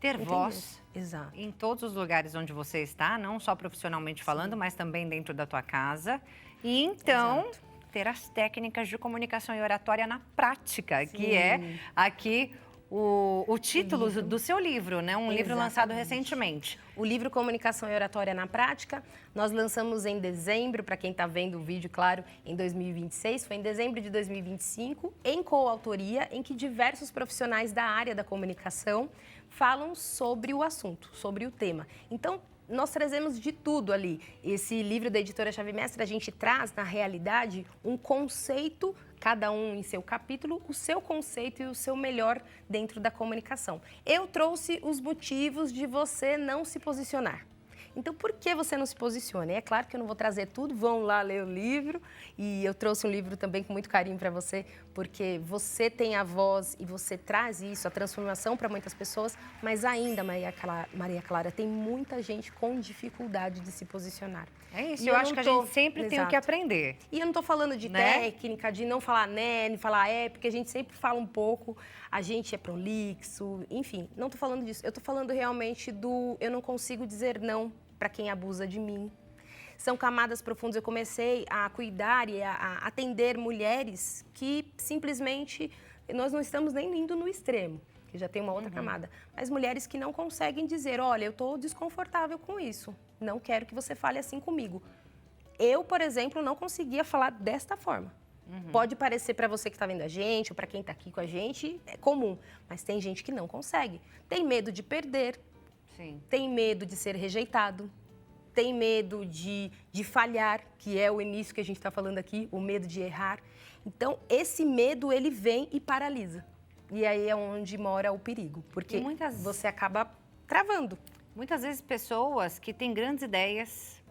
ter voz. Exato. Em todos os lugares onde você está, não só profissionalmente falando, mas também dentro da tua casa. E então, ter as técnicas de comunicação e oratória na prática, que é aqui o título do seu livro, né? Um livro lançado recentemente. O livro Comunicação e Oratória na Prática, nós lançamos em dezembro, para quem está vendo o vídeo, claro, em 2026. Foi em dezembro de 2025, em coautoria, em que diversos profissionais da área da comunicação falam sobre o assunto, sobre o tema. Então, nós trazemos de tudo ali. Esse livro da editora Chave Mestra, a gente traz, na realidade, um conceito, cada um em seu capítulo, o seu conceito e o seu melhor dentro da comunicação. Eu trouxe os motivos de você não se posicionar. Então, por que você não se posiciona? E é claro que eu não vou trazer tudo, vão lá ler o livro. E eu trouxe um livro também com muito carinho para você, porque você tem a voz e você traz isso, a transformação para muitas pessoas, mas ainda, Maria Clara, tem muita gente com dificuldade de se posicionar. É isso, eu acho que a gente sempre tem o que aprender. E eu não estou falando de técnica, de não falar né, de falar porque a gente sempre fala um pouco, a gente é prolixo, enfim, não estou falando disso. Eu estou falando realmente eu não consigo dizer não para quem abusa de mim. São camadas profundas. Eu comecei a cuidar e a atender mulheres que simplesmente, nós não estamos nem indo no extremo, que já tem uma outra camada, mas mulheres que não conseguem dizer, olha, eu estou desconfortável com isso, não quero que você fale assim comigo. Eu, por exemplo, não conseguia falar desta forma. Pode parecer para você que está vendo a gente, ou para quem está aqui com a gente, é comum, mas tem gente que não consegue. Tem medo de perder, tem medo de ser rejeitado, tem medo de falhar, que é o início que a gente está falando aqui, o medo de errar. Então, esse medo, ele vem e paralisa. E aí é onde mora o perigo, porque você acaba travando. Muitas vezes pessoas que têm grandes ideias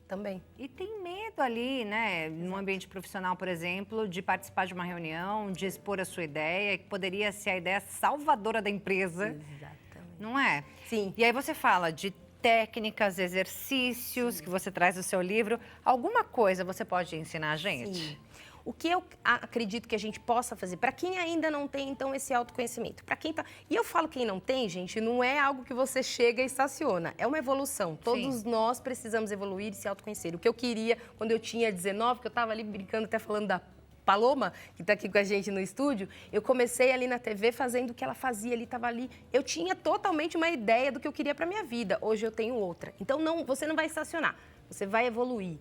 também. E tem medo ali, né, no ambiente profissional, por exemplo, de participar de uma reunião, de expor a sua ideia, que poderia ser a ideia salvadora da empresa. Exatamente. Não é? Sim. E aí você fala de técnicas, exercícios que você traz no seu livro. Alguma coisa você pode ensinar a gente? Sim. O que eu acredito que a gente possa fazer, para quem ainda não tem, então, esse autoconhecimento. Para quem tá... E eu falo quem não tem, gente, não é algo que você chega e estaciona. É uma evolução. Todos nós precisamos evoluir e se autoconhecer. O que eu queria, quando eu tinha 19, que eu estava ali brincando, até falando da Paloma, que está aqui com a gente no estúdio, eu comecei ali na TV fazendo o que ela fazia ali, estava ali. Eu tinha totalmente uma ideia do que eu queria para minha vida. Hoje eu tenho outra. Então, você não vai estacionar, você vai evoluir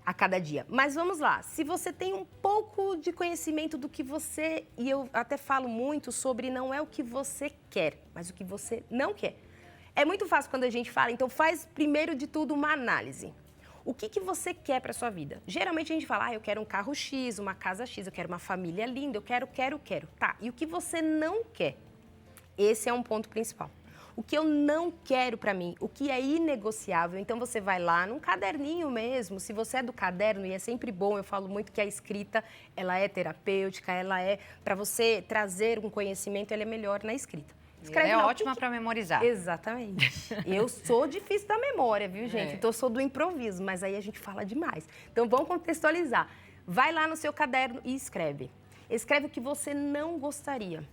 a cada dia. Mas vamos lá, se você tem um pouco de conhecimento do que você... E eu até falo muito sobre não é o que você quer, mas o que você não quer. É muito fácil quando a gente fala, então faz primeiro de tudo uma análise. O que você quer para sua vida? Geralmente a gente fala, eu quero um carro X, uma casa X, eu quero uma família linda, eu quero. Tá, e o que você não quer? Esse é um ponto principal. O que eu não quero para mim, o que é inegociável. Então você vai lá num caderninho mesmo, se você é do caderno, e é sempre bom, eu falo muito que a escrita, ela é terapêutica, ela é para você trazer um conhecimento, ela é melhor na escrita. Escreve ela é ótima para memorizar. Exatamente. Eu sou difícil da memória, viu, gente? Então eu sou do improviso, mas aí a gente fala demais. Então vamos contextualizar. Vai lá no seu caderno e escreve. Escreve o que você não gostaria.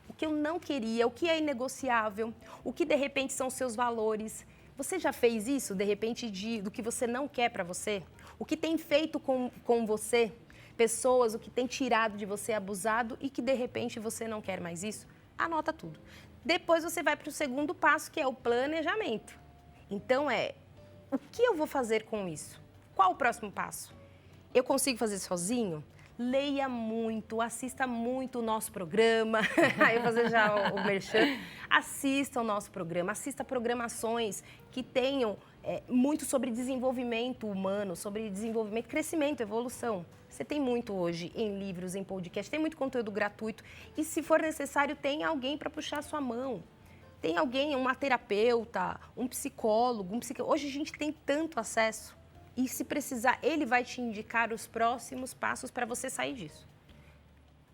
O que eu não queria, o que é inegociável, o que de repente são seus valores. Você já fez isso, de repente, do que você não quer para você? O que tem feito com você? Pessoas, o que tem tirado de você, abusado e que de repente você não quer mais isso? Anota tudo. Depois você vai para o segundo passo, que é o planejamento. Então o que eu vou fazer com isso? Qual o próximo passo? Eu consigo fazer sozinho? Leia muito, assista muito o nosso programa. Aí eu vou fazer já o merchan. Assista o nosso programa, assista programações que tenham muito sobre desenvolvimento humano, sobre desenvolvimento, crescimento, evolução. Você tem muito hoje em livros, em podcast, tem muito conteúdo gratuito. E se for necessário, tem alguém para puxar a sua mão. Tem alguém, uma terapeuta, um psicólogo, Hoje a gente tem tanto acesso. E se precisar, ele vai te indicar os próximos passos para você sair disso.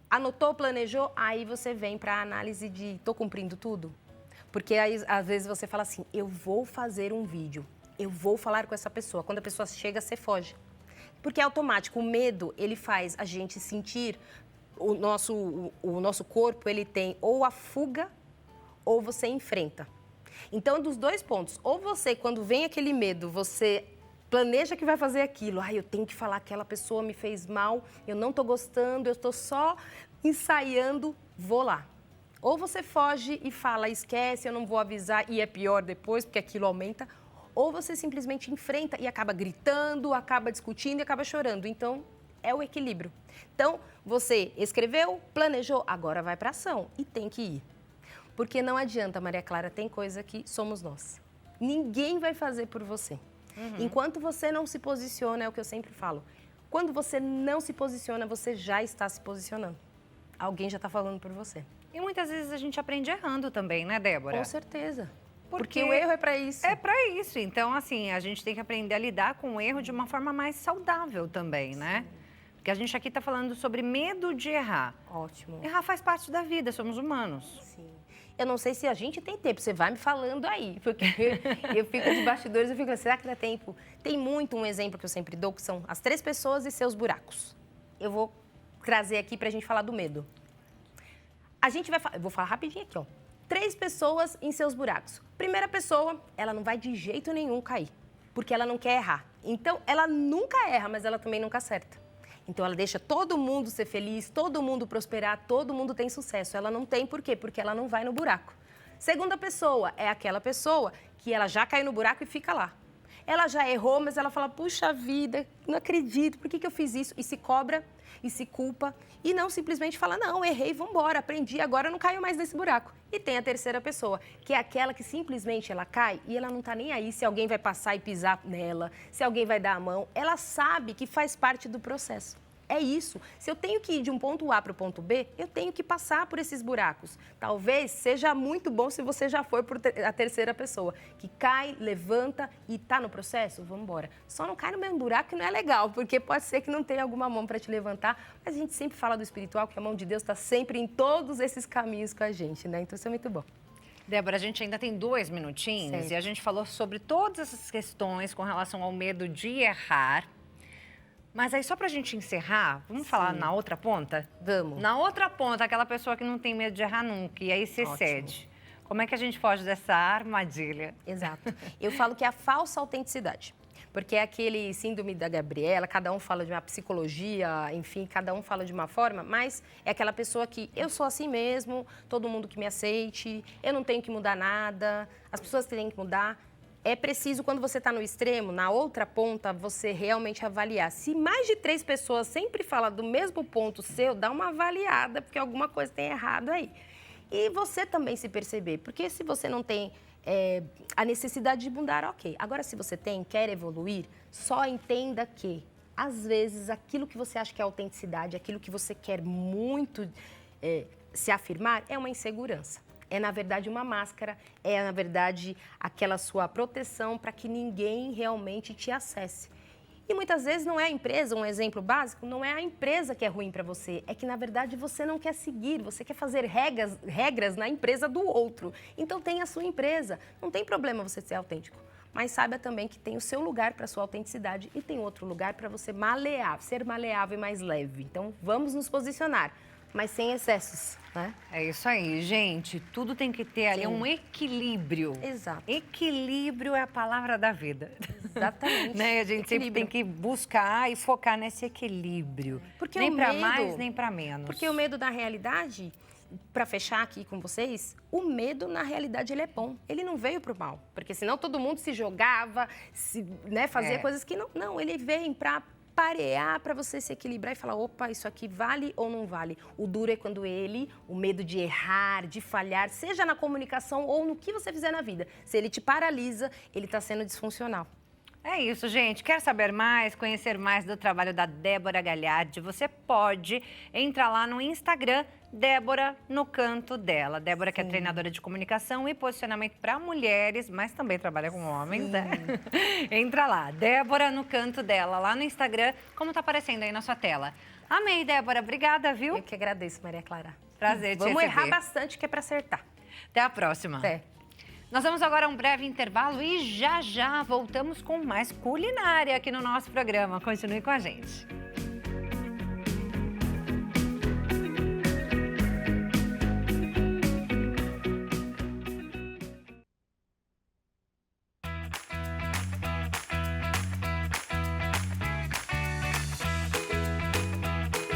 Anotou, planejou, aí você vem para a análise de estou cumprindo tudo? Porque aí, às vezes você fala assim, eu vou fazer um vídeo, eu vou falar com essa pessoa. Quando a pessoa chega, você foge. Porque é automático, o medo, ele faz a gente sentir, o nosso corpo, ele tem ou a fuga ou você enfrenta. Então, dos dois pontos, ou você, quando vem aquele medo, você planeja que vai fazer aquilo. Eu tenho que falar, aquela pessoa me fez mal, eu não estou gostando, eu estou só ensaiando, vou lá. Ou você foge e fala, esquece, eu não vou avisar, e é pior depois, porque aquilo aumenta. Ou você simplesmente enfrenta e acaba gritando, acaba discutindo e acaba chorando. Então, é o equilíbrio. Então, você escreveu, planejou, agora vai para ação e tem que ir. Porque não adianta, Maria Clara, tem coisa que somos nós. Ninguém vai fazer por você. Enquanto você não se posiciona, é o que eu sempre falo. Quando você não se posiciona, você já está se posicionando. Alguém já está falando por você. E muitas vezes a gente aprende errando também, né, Débora? Com certeza. Porque o erro é para isso. É para isso. Então, assim, a gente tem que aprender a lidar com o erro de uma forma mais saudável também, né? Porque a gente aqui está falando sobre medo de errar. Ótimo. Errar faz parte da vida, somos humanos. Sim. Eu não sei se a gente tem tempo, você vai me falando aí, porque eu fico de bastidores, eu fico, será que dá tempo? Tem muito um exemplo que eu sempre dou, que são as 3 pessoas e seus buracos. Eu vou trazer aqui pra gente falar do medo. Eu vou falar rapidinho aqui, 3 pessoas em seus buracos. Primeira pessoa, ela não vai de jeito nenhum cair, porque ela não quer errar. Então, ela nunca erra, mas ela também nunca acerta. Então, ela deixa todo mundo ser feliz, todo mundo prosperar, todo mundo tem sucesso. Ela não tem por quê? Porque ela não vai no buraco. Segunda pessoa é aquela pessoa que ela já caiu no buraco e fica lá. Ela já errou, mas ela fala, puxa vida, não acredito, por que eu fiz isso? E se cobra, e se culpa, e não simplesmente fala, não, errei, vambora, aprendi, agora eu não caio mais nesse buraco. E tem a terceira pessoa, que é aquela que simplesmente ela cai e ela não tá nem aí se alguém vai passar e pisar nela, se alguém vai dar a mão. Ela sabe que faz parte do processo. É isso. Se eu tenho que ir de um ponto A para o ponto B, eu tenho que passar por esses buracos. Talvez seja muito bom se você já for por a terceira pessoa, que cai, levanta e está no processo, vamos embora. Só não cai no mesmo buraco que não é legal, porque pode ser que não tenha alguma mão para te levantar, mas a gente sempre fala do espiritual, que a mão de Deus está sempre em todos esses caminhos com a gente, né? Então isso é muito bom. Débora, a gente ainda tem 2 minutinhos, certo. E a gente falou sobre todas essas questões com relação ao medo de errar. Mas aí, só pra gente encerrar, vamos falar na outra ponta? Vamos. Na outra ponta, aquela pessoa que não tem medo de errar nunca, e aí você cede. Como é que a gente foge dessa armadilha? Exato. Eu falo que é a falsa autenticidade. Porque é aquele síndrome da Gabriela, cada um fala de uma psicologia, enfim, cada um fala de uma forma, mas é aquela pessoa que eu sou assim mesmo, todo mundo que me aceite, eu não tenho que mudar nada, as pessoas têm que mudar. É preciso, quando você está no extremo, na outra ponta, você realmente avaliar. Se mais de 3 pessoas sempre falam do mesmo ponto seu, dá uma avaliada, porque alguma coisa tem errado aí. E você também se perceber, porque se você não tem a necessidade de mudar, ok. Agora, se você quer evoluir, só entenda que, às vezes, aquilo que você acha que é autenticidade, aquilo que você quer muito se afirmar, é uma insegurança. É, na verdade, uma máscara, é, na verdade, aquela sua proteção para que ninguém realmente te acesse. E muitas vezes não é a empresa, um exemplo básico, não é a empresa que é ruim para você, é que, na verdade, você não quer seguir, você quer fazer regras na empresa do outro. Então, tem a sua empresa, não tem problema você ser autêntico. Mas saiba também que tem o seu lugar para a sua autenticidade e tem outro lugar para você ser maleável e mais leve. Então, vamos nos posicionar, mas sem excessos, né? É isso aí, gente. Tudo tem que ter ali um equilíbrio. Exato. Equilíbrio é a palavra da vida. Exatamente. Né? A gente sempre tem que buscar e focar nesse equilíbrio. Porque nem o para medo- mais, nem para menos. Porque o medo, na realidade, para fechar aqui com vocês, o medo, na realidade, ele é bom. Ele não veio pro mal. Porque senão todo mundo se jogava, fazia coisas que não. Não, ele vem para parear, para você se equilibrar e falar, opa, isso aqui vale ou não vale? O duro é quando o medo de errar, de falhar, seja na comunicação ou no que você fizer na vida, se ele te paralisa, ele está sendo disfuncional. É isso, gente. Quer saber mais, conhecer mais do trabalho da Débora Gagliardi? Você pode entrar lá no Instagram, Débora no Canto Dela. Débora, que é treinadora de comunicação e posicionamento para mulheres, mas também trabalha com homens, né? Entra lá, Débora no Canto Dela, lá no Instagram, como tá aparecendo aí na sua tela. Amei, Débora. Obrigada, viu? Eu que agradeço, Maria Clara. Prazer te Vamos receber. errar bastante, que é para acertar. Até a próxima. Até. Nós vamos agora a um breve intervalo e já voltamos com mais culinária aqui no nosso programa. Continue com a gente.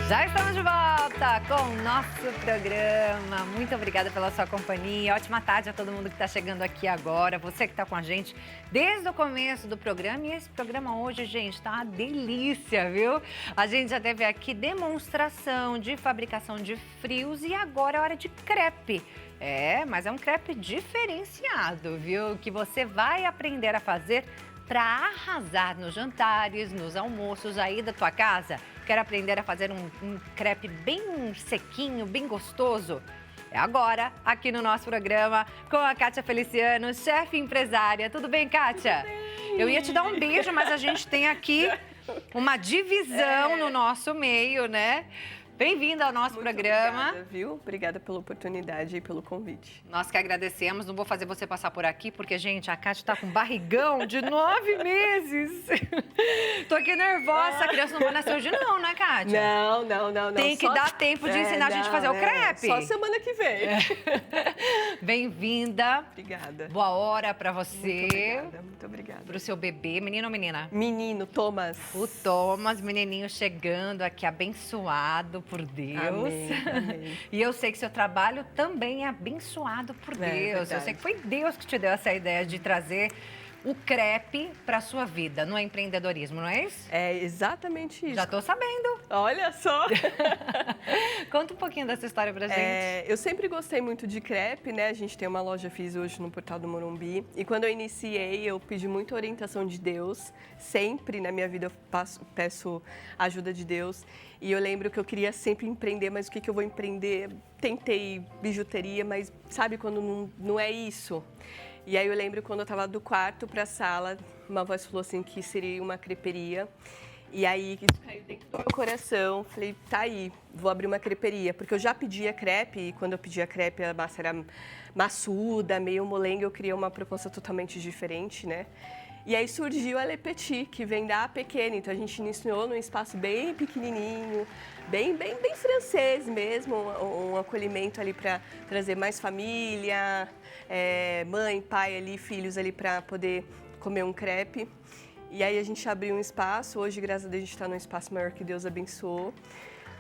Já estamos de volta com o nosso programa. Muito obrigada pela sua companhia. Ótima tarde a todo mundo que está chegando aqui agora. Você que está com a gente desde o começo do programa. E esse programa hoje, gente, tá uma delícia, viu? A gente já teve aqui demonstração de fabricação de frios e agora é hora de crepe. Mas é um crepe diferenciado, viu? Que você vai aprender a fazer para arrasar nos jantares, nos almoços aí da tua casa. Quer aprender a fazer um crepe bem sequinho, bem gostoso? É agora, aqui no nosso programa, com a Kátia Feliciano, chefe empresária. Tudo bem, Kátia? Tudo bem. Eu ia te dar um beijo, mas a gente tem aqui uma divisão no nosso meio, né? Bem-vinda ao nosso programa. Obrigada, viu? Obrigada pela oportunidade e pelo convite. Nós que agradecemos. Não vou fazer você passar por aqui, porque, gente, a Kátia tá com barrigão de 9 meses. Tô aqui nervosa. Essa criança não vai nascer hoje não, né, Kátia? Não. Tem que dar tempo de ensinar a gente a fazer o crepe. Só semana que vem. Bem-vinda. Obrigada. Boa hora pra você. Muito obrigada. Pro seu bebê. Menino ou menina? Menino, Thomas. O Thomas, menininho chegando aqui, abençoado por Deus. Amém. E eu sei que seu trabalho também é abençoado por Deus. Eu verdade. sei que foi Deus que te deu essa ideia de trazer o crepe para sua vida, no empreendedorismo, não é isso? É exatamente isso. Já tô sabendo. Olha só. Conta um pouquinho dessa história pra gente. Eu sempre gostei muito de crepe, né? A gente tem uma loja Fiz hoje no Portal do Morumbi. E quando eu iniciei, eu pedi muita orientação de Deus. Sempre na minha vida eu peço ajuda de Deus. E eu lembro que eu queria sempre empreender, mas o que eu vou empreender? Tentei bijuteria, mas sabe quando não é isso? E aí eu lembro quando eu estava do quarto para a sala, uma voz falou assim que seria uma creperia. E aí isso caiu dentro do meu coração. Falei, tá aí, vou abrir uma creperia. Porque eu já pedia crepe, e quando eu pedia crepe a massa era maçuda, meio molenga, eu queria uma proposta totalmente diferente, né? E aí surgiu a Le Petit, que vem da pequena. Então a gente iniciou num espaço bem pequenininho, bem francês mesmo, um acolhimento ali para trazer mais família, mãe, pai ali, filhos ali para poder comer um crepe. E aí a gente abriu um espaço, hoje graças a Deus a gente está num espaço maior que Deus abençoou.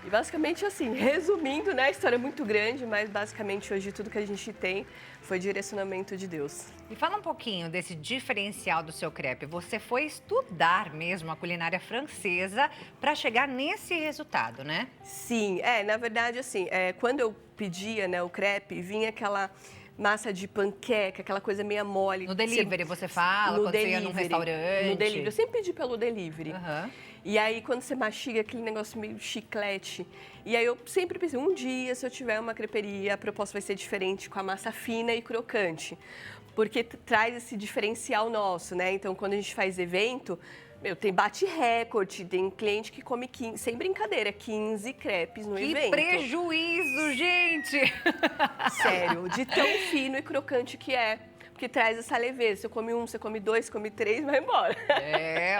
E basicamente assim, resumindo, né, a história é muito grande, mas basicamente hoje tudo que a gente tem foi direcionamento de Deus. E fala um pouquinho desse diferencial do seu crepe. Você foi estudar mesmo a culinária francesa para chegar nesse resultado, né? Sim, na verdade assim, quando eu pedia, né, o crepe, vinha aquela massa de panqueca, aquela coisa meio mole. No delivery você fala, quando você ia num restaurante? No delivery, eu sempre pedi pelo delivery. Aham. E aí, quando você mastiga aquele negócio meio chiclete. E aí, eu sempre pensei, um dia, se eu tiver uma creperia, a proposta vai ser diferente, com a massa fina e crocante. Porque traz esse diferencial nosso, né? Então, quando a gente faz evento, tem bate recorde, tem cliente que come 15, sem brincadeira, 15 crepes no evento. Que prejuízo, gente! Sério, de tão fino e crocante que é. Porque traz essa leveza. Você come um, você come dois, come três, vai embora.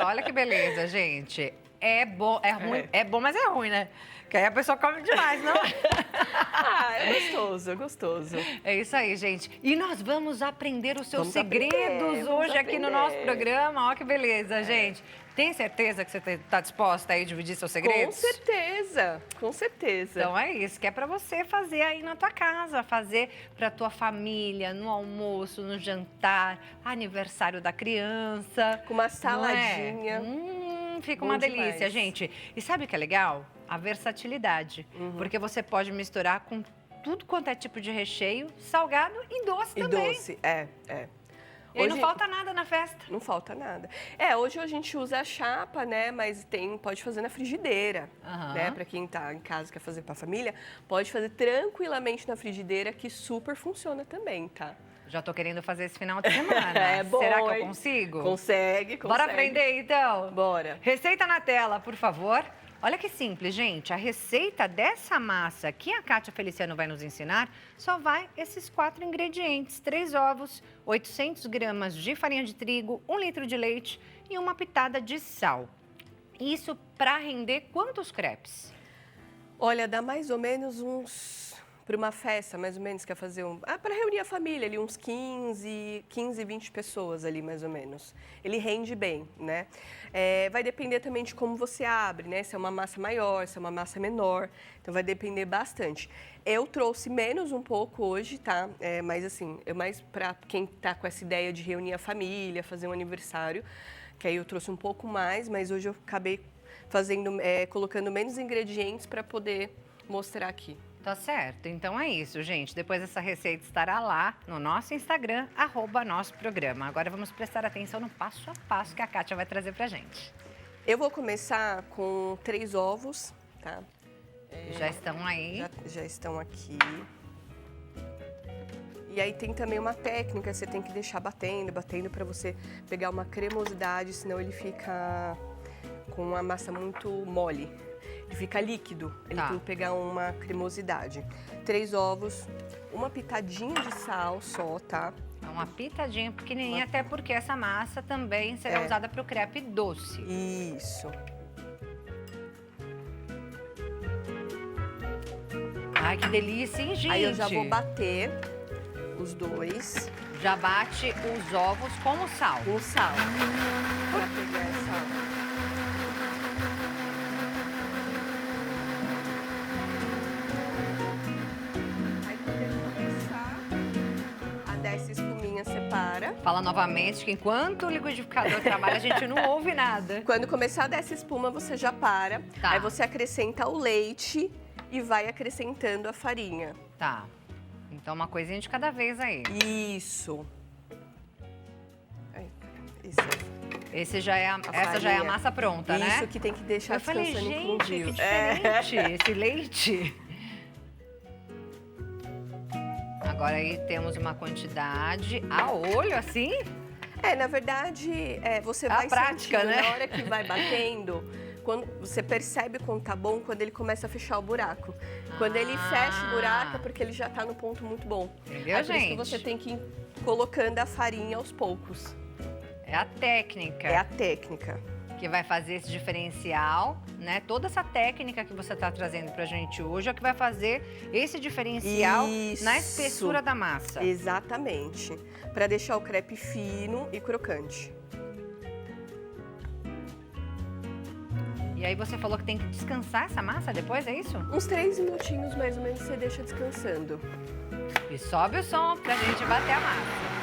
Olha que beleza, gente. É bom, é ruim, é bom, mas é ruim, né? Que aí a pessoa come demais, não? É gostoso, é gostosto. É isso aí, gente. E nós vamos aprender os seus Vamos segredos aprender, hoje aqui no nosso aprender. programa. Olha que beleza, gente. Tem certeza que você está disposta aí a dividir seus segredos? Com certeza, com certeza. Então é isso, que é para você fazer aí na tua casa, fazer para tua família, no almoço, no jantar, aniversário da criança. Com uma não é? saladinha. Fica Bom uma delícia, demais. gente. E sabe o que é legal? A versatilidade. Porque você pode misturar com tudo quanto é tipo de recheio, salgado e doce E também. doce, E aí não Hoje- falta nada na festa. Não falta nada. Hoje a gente usa a chapa, né? Mas pode fazer na frigideira, Aham. né? Para quem tá em casa e quer fazer para a família, pode fazer tranquilamente na frigideira, que super funciona também, tá? Já tô querendo fazer esse final de semana. É bom, Será que eu hein? consigo? Consegue. Bora aprender então? Bora. Receita na tela, por favor. Olha que simples, gente. A receita dessa massa que a Kátia Feliciano vai nos ensinar só vai esses 4 ingredientes. 3 ovos, 800 gramas de farinha de trigo, 1 litro de leite e uma pitada de sal. Isso para render quantos crepes? Olha, dá mais ou menos para uma festa, mais ou menos, quer fazer para reunir a família ali, uns 15, 20 pessoas ali, mais ou menos. Ele rende bem, né? Vai depender também de como você abre, né? Se é uma massa maior, se é uma massa menor. Então, vai depender bastante. Eu trouxe menos um pouco hoje, tá? Mas, assim, mais para quem tá com essa ideia de reunir a família, fazer um aniversário, que aí eu trouxe um pouco mais, mas hoje eu acabei colocando menos ingredientes para poder mostrar aqui. Tá certo. Então é isso, gente. Depois essa receita estará lá no nosso Instagram, @nosso programa. Agora vamos prestar atenção no passo a passo que a Kátia vai trazer pra gente. Eu vou começar com 3 ovos, tá? Já estão aí. Já estão aqui. E aí tem também uma técnica, você tem que deixar batendo para você pegar uma cremosidade, senão ele fica com a massa muito mole. Ele fica líquido, ele Tá. tem que pegar uma cremosidade. 3 ovos, uma pitadinha de sal só, tá? Uma pitadinha pequenininha, até porque essa massa também será usada para o crepe doce. Isso. Ai, que delícia, hein, gente? Aí eu já vou bater os dois Já bate os ovos com o sal. com sal. Para pegar essa... Aí quando ele começar a dar essa espuminha, separa. Fala novamente que enquanto o liquidificador trabalha, a gente não ouve nada. Quando começar a dar essa espuma, você já para. Tá. Aí você acrescenta o leite e vai acrescentando a farinha. Tá. Então, uma coisinha de cada vez aí. Isso. Aí, isso. Essa já é a farinha. massa pronta, né? Isso que tem que deixar Eu falei, descansando gente, inclusive. que diferente esse leite. Agora aí temos uma quantidade a olho, assim? Na verdade, você A vai prática, sentindo, né? na hora que vai batendo, quando você percebe quando tá bom, quando ele começa a fechar o buraco. Quando ele fecha o buraco, é porque ele já tá no ponto muito bom. Entendeu, Por isso que gente? você tem que ir colocando a farinha aos poucos. É a técnica. É a técnica. Que vai fazer esse diferencial, né? Toda essa técnica que você está trazendo pra gente hoje é o que vai fazer esse diferencial na Isso. espessura da massa. Exatamente. Para deixar o crepe fino e crocante. E aí você falou que tem que descansar essa massa depois, é isso? Uns 3 minutinhos mais ou menos você deixa descansando. E sobe o som pra gente bater a massa.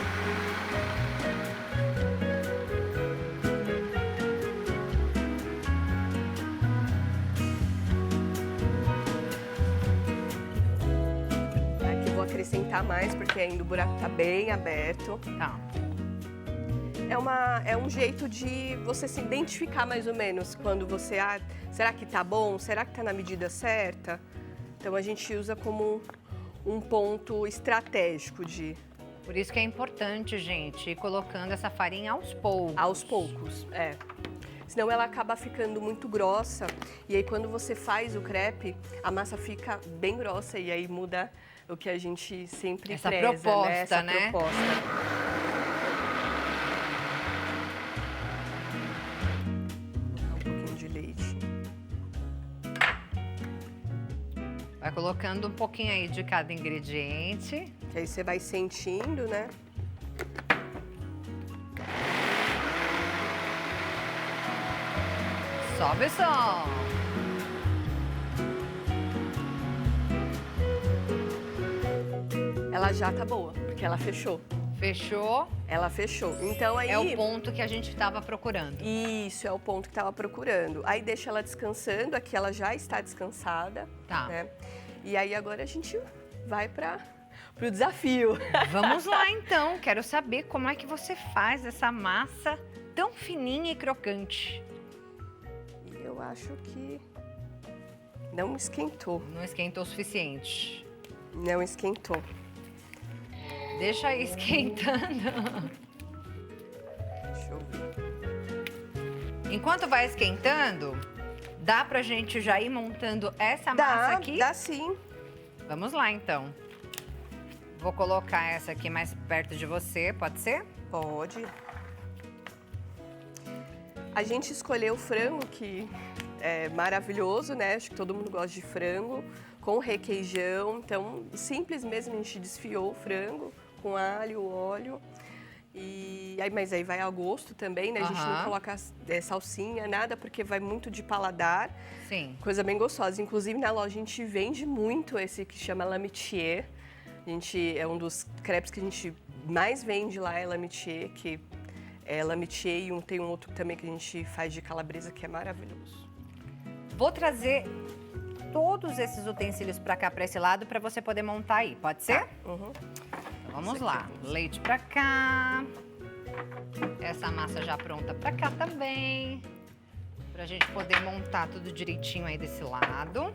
Aqui eu vou acrescentar acrescentar mais, porque ainda o buraco tá bem aberto. Tá. É um jeito de você se identificar mais ou menos quando você... será que tá bom? Será que tá na medida certa? Então, a gente usa como um ponto estratégico de... Por isso que é importante, gente, ir colocando essa farinha aos poucos. Aos poucos, é. Senão ela acaba ficando muito grossa. E aí, quando você faz o crepe, a massa fica bem grossa e aí muda o que a gente sempre Essa preza, proposta, né? Essa né? proposta. Vai colocando um pouquinho aí de cada ingrediente. Que aí você vai sentindo, né? Sobe o som. Ela já tá boa, porque ela fechou. Fechou? Ela fechou. Então aí... É o ponto que a gente estava procurando. Isso, é o ponto que estava procurando. Aí deixa ela descansando, aqui ela já está descansada. Tá. Né? E aí agora a gente vai para o desafio. Vamos lá então, quero saber como é que você faz essa massa tão fininha e crocante. E eu acho que não esquentou. Não esquentou o suficiente. Não esquentou. Deixa aí esquentando. Deixa eu ver. Enquanto vai esquentando, dá pra gente já ir montando essa massa aqui? Dá sim. Vamos lá então. Vou colocar essa aqui mais perto de você, pode ser? Pode. A gente escolheu o frango, que é maravilhoso, né? Acho que todo mundo gosta de frango, com requeijão. Então, simples mesmo, a gente desfiou o frango com alho, óleo. Mas aí vai a gosto também, né? A gente não coloca salsinha, nada, porque vai muito de paladar. Sim. Coisa bem gostosa. Inclusive, na loja a gente vende muito esse que chama lamitier. É um dos crepes que a gente mais vende lá, é lamitier, que é lamitier e tem um outro também que a gente faz de calabresa, que é maravilhoso. Vou trazer todos esses utensílios pra cá, pra esse lado, pra você poder montar aí, pode ser? Uhum. Vamos lá, leite pra cá, essa massa já pronta pra cá também, pra gente poder montar tudo direitinho aí desse lado.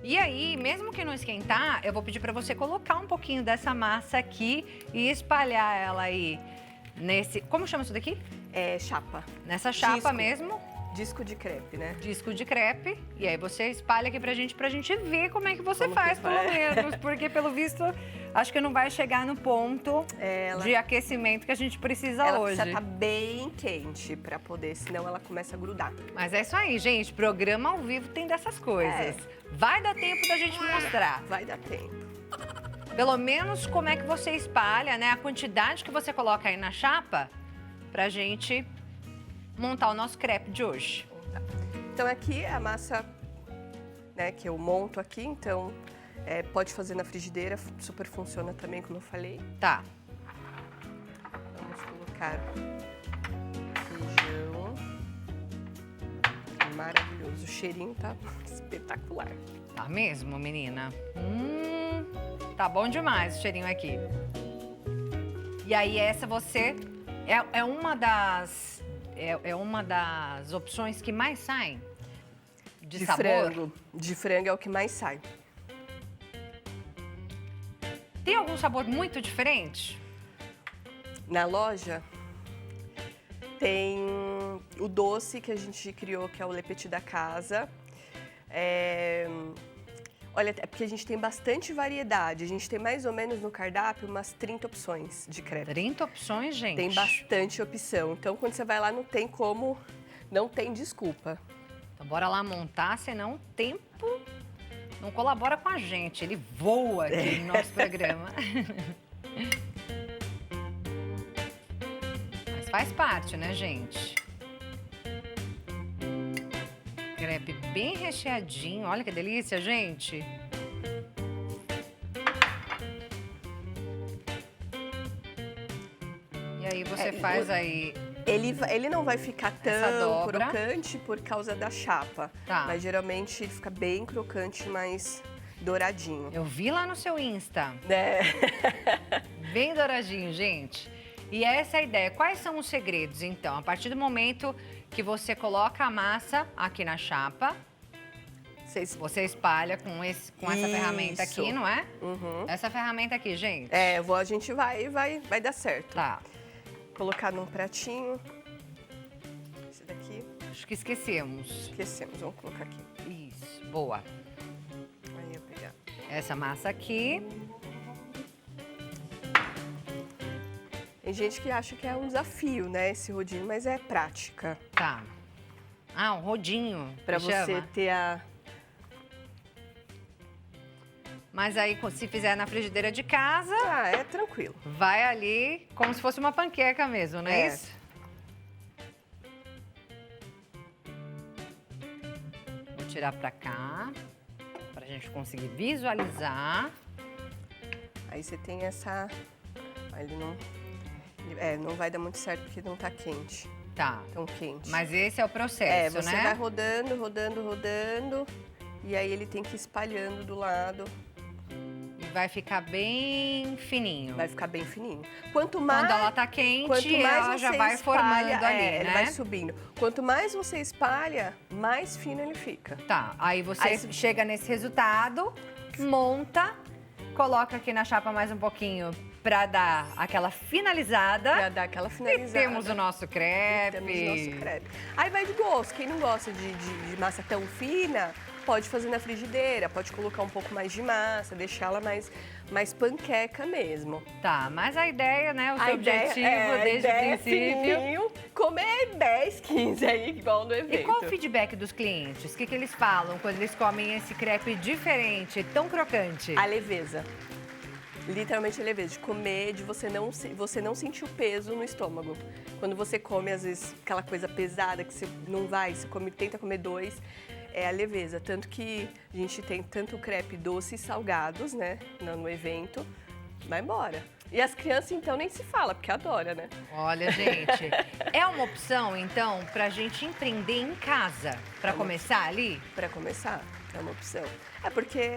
E aí, mesmo que não esquentar, eu vou pedir pra você colocar um pouquinho dessa massa aqui e espalhar ela aí nesse... Como chama isso daqui? É chapa. Nessa chapa Disco. mesmo. Disco de crepe, né? Disco de crepe. E aí você espalha aqui pra gente ver como é que você Como faz, que pelo faz. menos. Porque, pelo visto, acho que não vai chegar no ponto Ela- de aquecimento que a gente precisa Ela hoje. precisa estar bem quente pra poder, senão ela começa a grudar. Mas é isso aí, gente. Programa ao vivo tem dessas coisas. Vai dar tempo da gente mostrar. Vai dar tempo. Pelo menos como é que você espalha, né? A quantidade que você coloca aí na chapa pra gente montar o nosso crepe de hoje. Então aqui é a massa, né, que eu monto aqui, então pode fazer na frigideira, super funciona também, como eu falei. Tá. Vamos colocar feijão. Maravilhoso, o cheirinho tá espetacular. Tá mesmo, menina? Tá bom demais o cheirinho aqui. E aí essa você é uma das opções que mais saem de sabor. Frango. De frango é o que mais sai. Tem algum sabor muito diferente? Na loja tem o doce que a gente criou, que é o Le Petit da casa. Olha, é porque a gente tem bastante variedade. A gente tem mais ou menos no cardápio umas 30 opções de crepe. 30 opções, gente. Tem bastante opção. Então, quando você vai lá, não tem como, não tem desculpa. Então bora lá montar, senão o tempo não colabora com a gente. Ele voa aqui no nosso programa. Mas faz parte, né, gente? Crepe bem recheadinho. Olha que delícia, gente. E aí você faz aí... Ele não vai ficar Essa tão dobra. crocante por causa da chapa. Tá. Mas geralmente ele fica bem crocante, mas douradinho. Eu vi lá no seu Insta. É. Bem douradinho, gente. E essa é a ideia. Quais são os segredos, então? A partir do momento que você coloca a massa aqui na chapa, você espalha com essa ferramenta aqui, não é? Uhum. Essa ferramenta aqui, gente. A gente vai dar certo. Tá. Colocar num pratinho. Esse daqui. Acho que esquecemos. Esquecemos, vamos colocar aqui. Isso, boa. Aí eu pegar. Essa massa aqui. Tem gente que acha que é um desafio, né, esse rodinho, mas é prática. Tá. Ah, um rodinho. Pra que você chama. ter a... Mas aí, se fizer na frigideira de casa, é tranquilo. vai ali como se fosse uma panqueca mesmo, não é isso? Vou tirar pra cá, pra gente conseguir visualizar. Aí você tem essa... Ele não... não vai dar muito certo porque não tá quente. Tá. Tão quente. Mas esse é o processo, você né? vai rodando, rodando, rodando. E aí ele tem que ir espalhando do lado. E vai ficar bem fininho. Vai ficar bem fininho. Quando ela tá quente, quanto mais ela já vai formando ali, né? Ele vai subindo. Quanto mais você espalha, mais fino ele fica. Tá, aí você chega nesse resultado, monta, coloca aqui na chapa mais um pouquinho pra dar aquela finalizada. Pra dar aquela finalizada. E temos o nosso crepe. Aí vai de gosto. Quem não gosta de massa tão fina, pode fazer na frigideira, pode colocar um pouco mais de massa, deixá-la mais panqueca mesmo. Tá, mas a ideia, né, o seu objetivo desde o princípio... Comer 10, 15 aí, igual no evento. E qual o feedback dos clientes? O que eles falam quando eles comem esse crepe diferente, tão crocante? A leveza. Literalmente a leveza de comer, de você não sentir o peso no estômago. Quando você come, às vezes, aquela coisa pesada que você não vai, você tenta comer 2, é a leveza. Tanto que a gente tem tanto crepe doce e salgados, né, no evento. Vai embora. E as crianças, então, nem se fala, porque adora, né? Olha, gente, é uma opção, então, pra gente empreender em casa, pra começar ali? Pra começar, é uma opção. É porque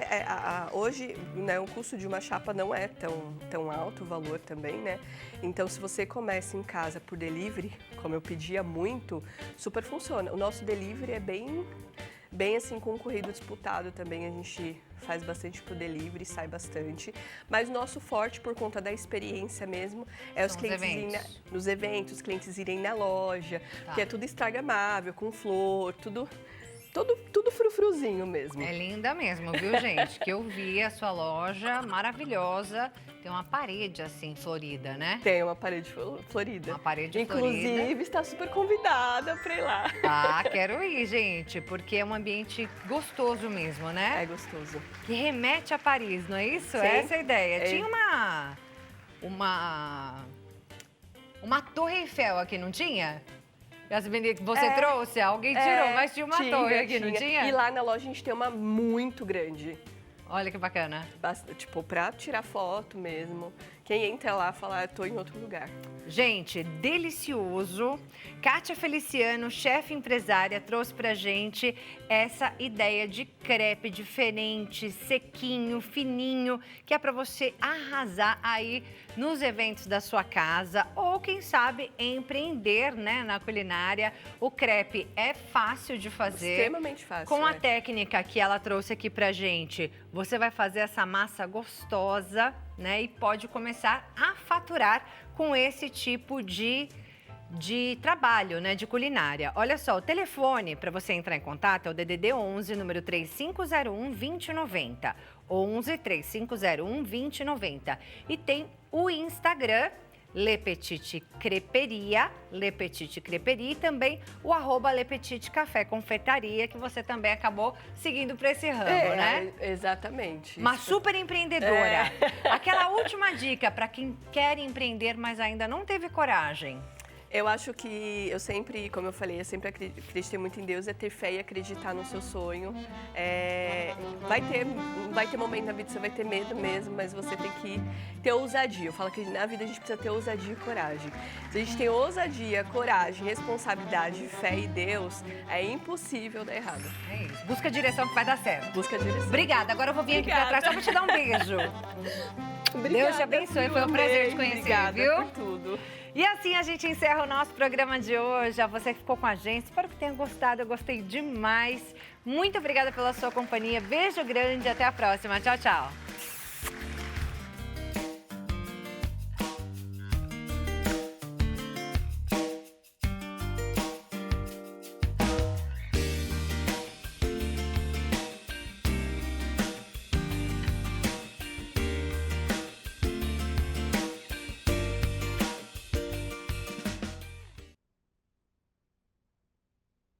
hoje, né, o custo de uma chapa não é tão alto, o valor também, né? Então, se você começa em casa por delivery, como eu pedia muito, super funciona. O nosso delivery é bem assim, concorrido, disputado também, a gente faz bastante pro delivery, sai bastante. Mas o nosso forte, por conta da experiência mesmo, é os clientes irem nos eventos, os clientes irem na loja, que é tudo instagramável, com flor, tudo frufruzinho mesmo. É linda mesmo, viu, gente? Que eu vi a sua loja maravilhosa. Tem uma parede, assim, florida, né? Tem uma parede florida. Uma parede florida. Inclusive, está super convidada para ir lá. Ah, quero ir, gente, porque é um ambiente gostoso mesmo, né? É gostoso. Que remete a Paris, não é isso? Sim. Essa é a ideia. Tinha uma Torre Eiffel aqui, não tinha? Yasmine, que você trouxe? Alguém tirou, mas tinha uma torre aqui, não tinha? E lá na loja a gente tem uma muito grande. Olha que bacana. Tipo, pra tirar foto mesmo. Quem entra lá fala, tô em outro lugar. Gente, delicioso. Kátia Feliciano, chefe empresária, trouxe pra gente essa ideia de crepe diferente, sequinho, fininho, que é pra você arrasar aí nos eventos da sua casa ou, quem sabe, empreender, né, na culinária. O crepe é fácil de fazer. Extremamente fácil. Com a técnica que ela trouxe aqui pra gente, você vai fazer essa massa gostosa, né, e pode começar a faturar com esse tipo de trabalho, né, de culinária. Olha só, o telefone para você entrar em contato é o DDD 11, número 3501-2090. 11 3501 2090. E tem o Instagram, Le Petite Creperia, Le Petite Creperia, e também o @Le Petite Café Confeitaria, que você também acabou seguindo para esse ramo, né? Exatamente. Uma super empreendedora. Aquela última dica para quem quer empreender, mas ainda não teve coragem. Eu acho que eu sempre, como eu falei, eu sempre acreditei muito em Deus, é ter fé e acreditar no seu sonho. Vai ter momento na vida que você vai ter medo mesmo, mas você tem que ter ousadia. Eu falo que na vida a gente precisa ter ousadia e coragem. Se a gente tem ousadia, coragem, responsabilidade, fé e Deus, é impossível dar errado. É isso. Busca a direção que vai dar certo. Busca a direção. Obrigada. Agora eu vou vir aqui pra trás só pra te dar um beijo. Obrigada, Deus te abençoe. Foi um prazer te conhecer, obrigada viu? por tudo. E assim a gente encerra o nosso programa de hoje. A você que ficou com a gente, espero que tenha gostado. Eu gostei demais. Muito obrigada pela sua companhia. Beijo grande e até a próxima. Tchau, tchau.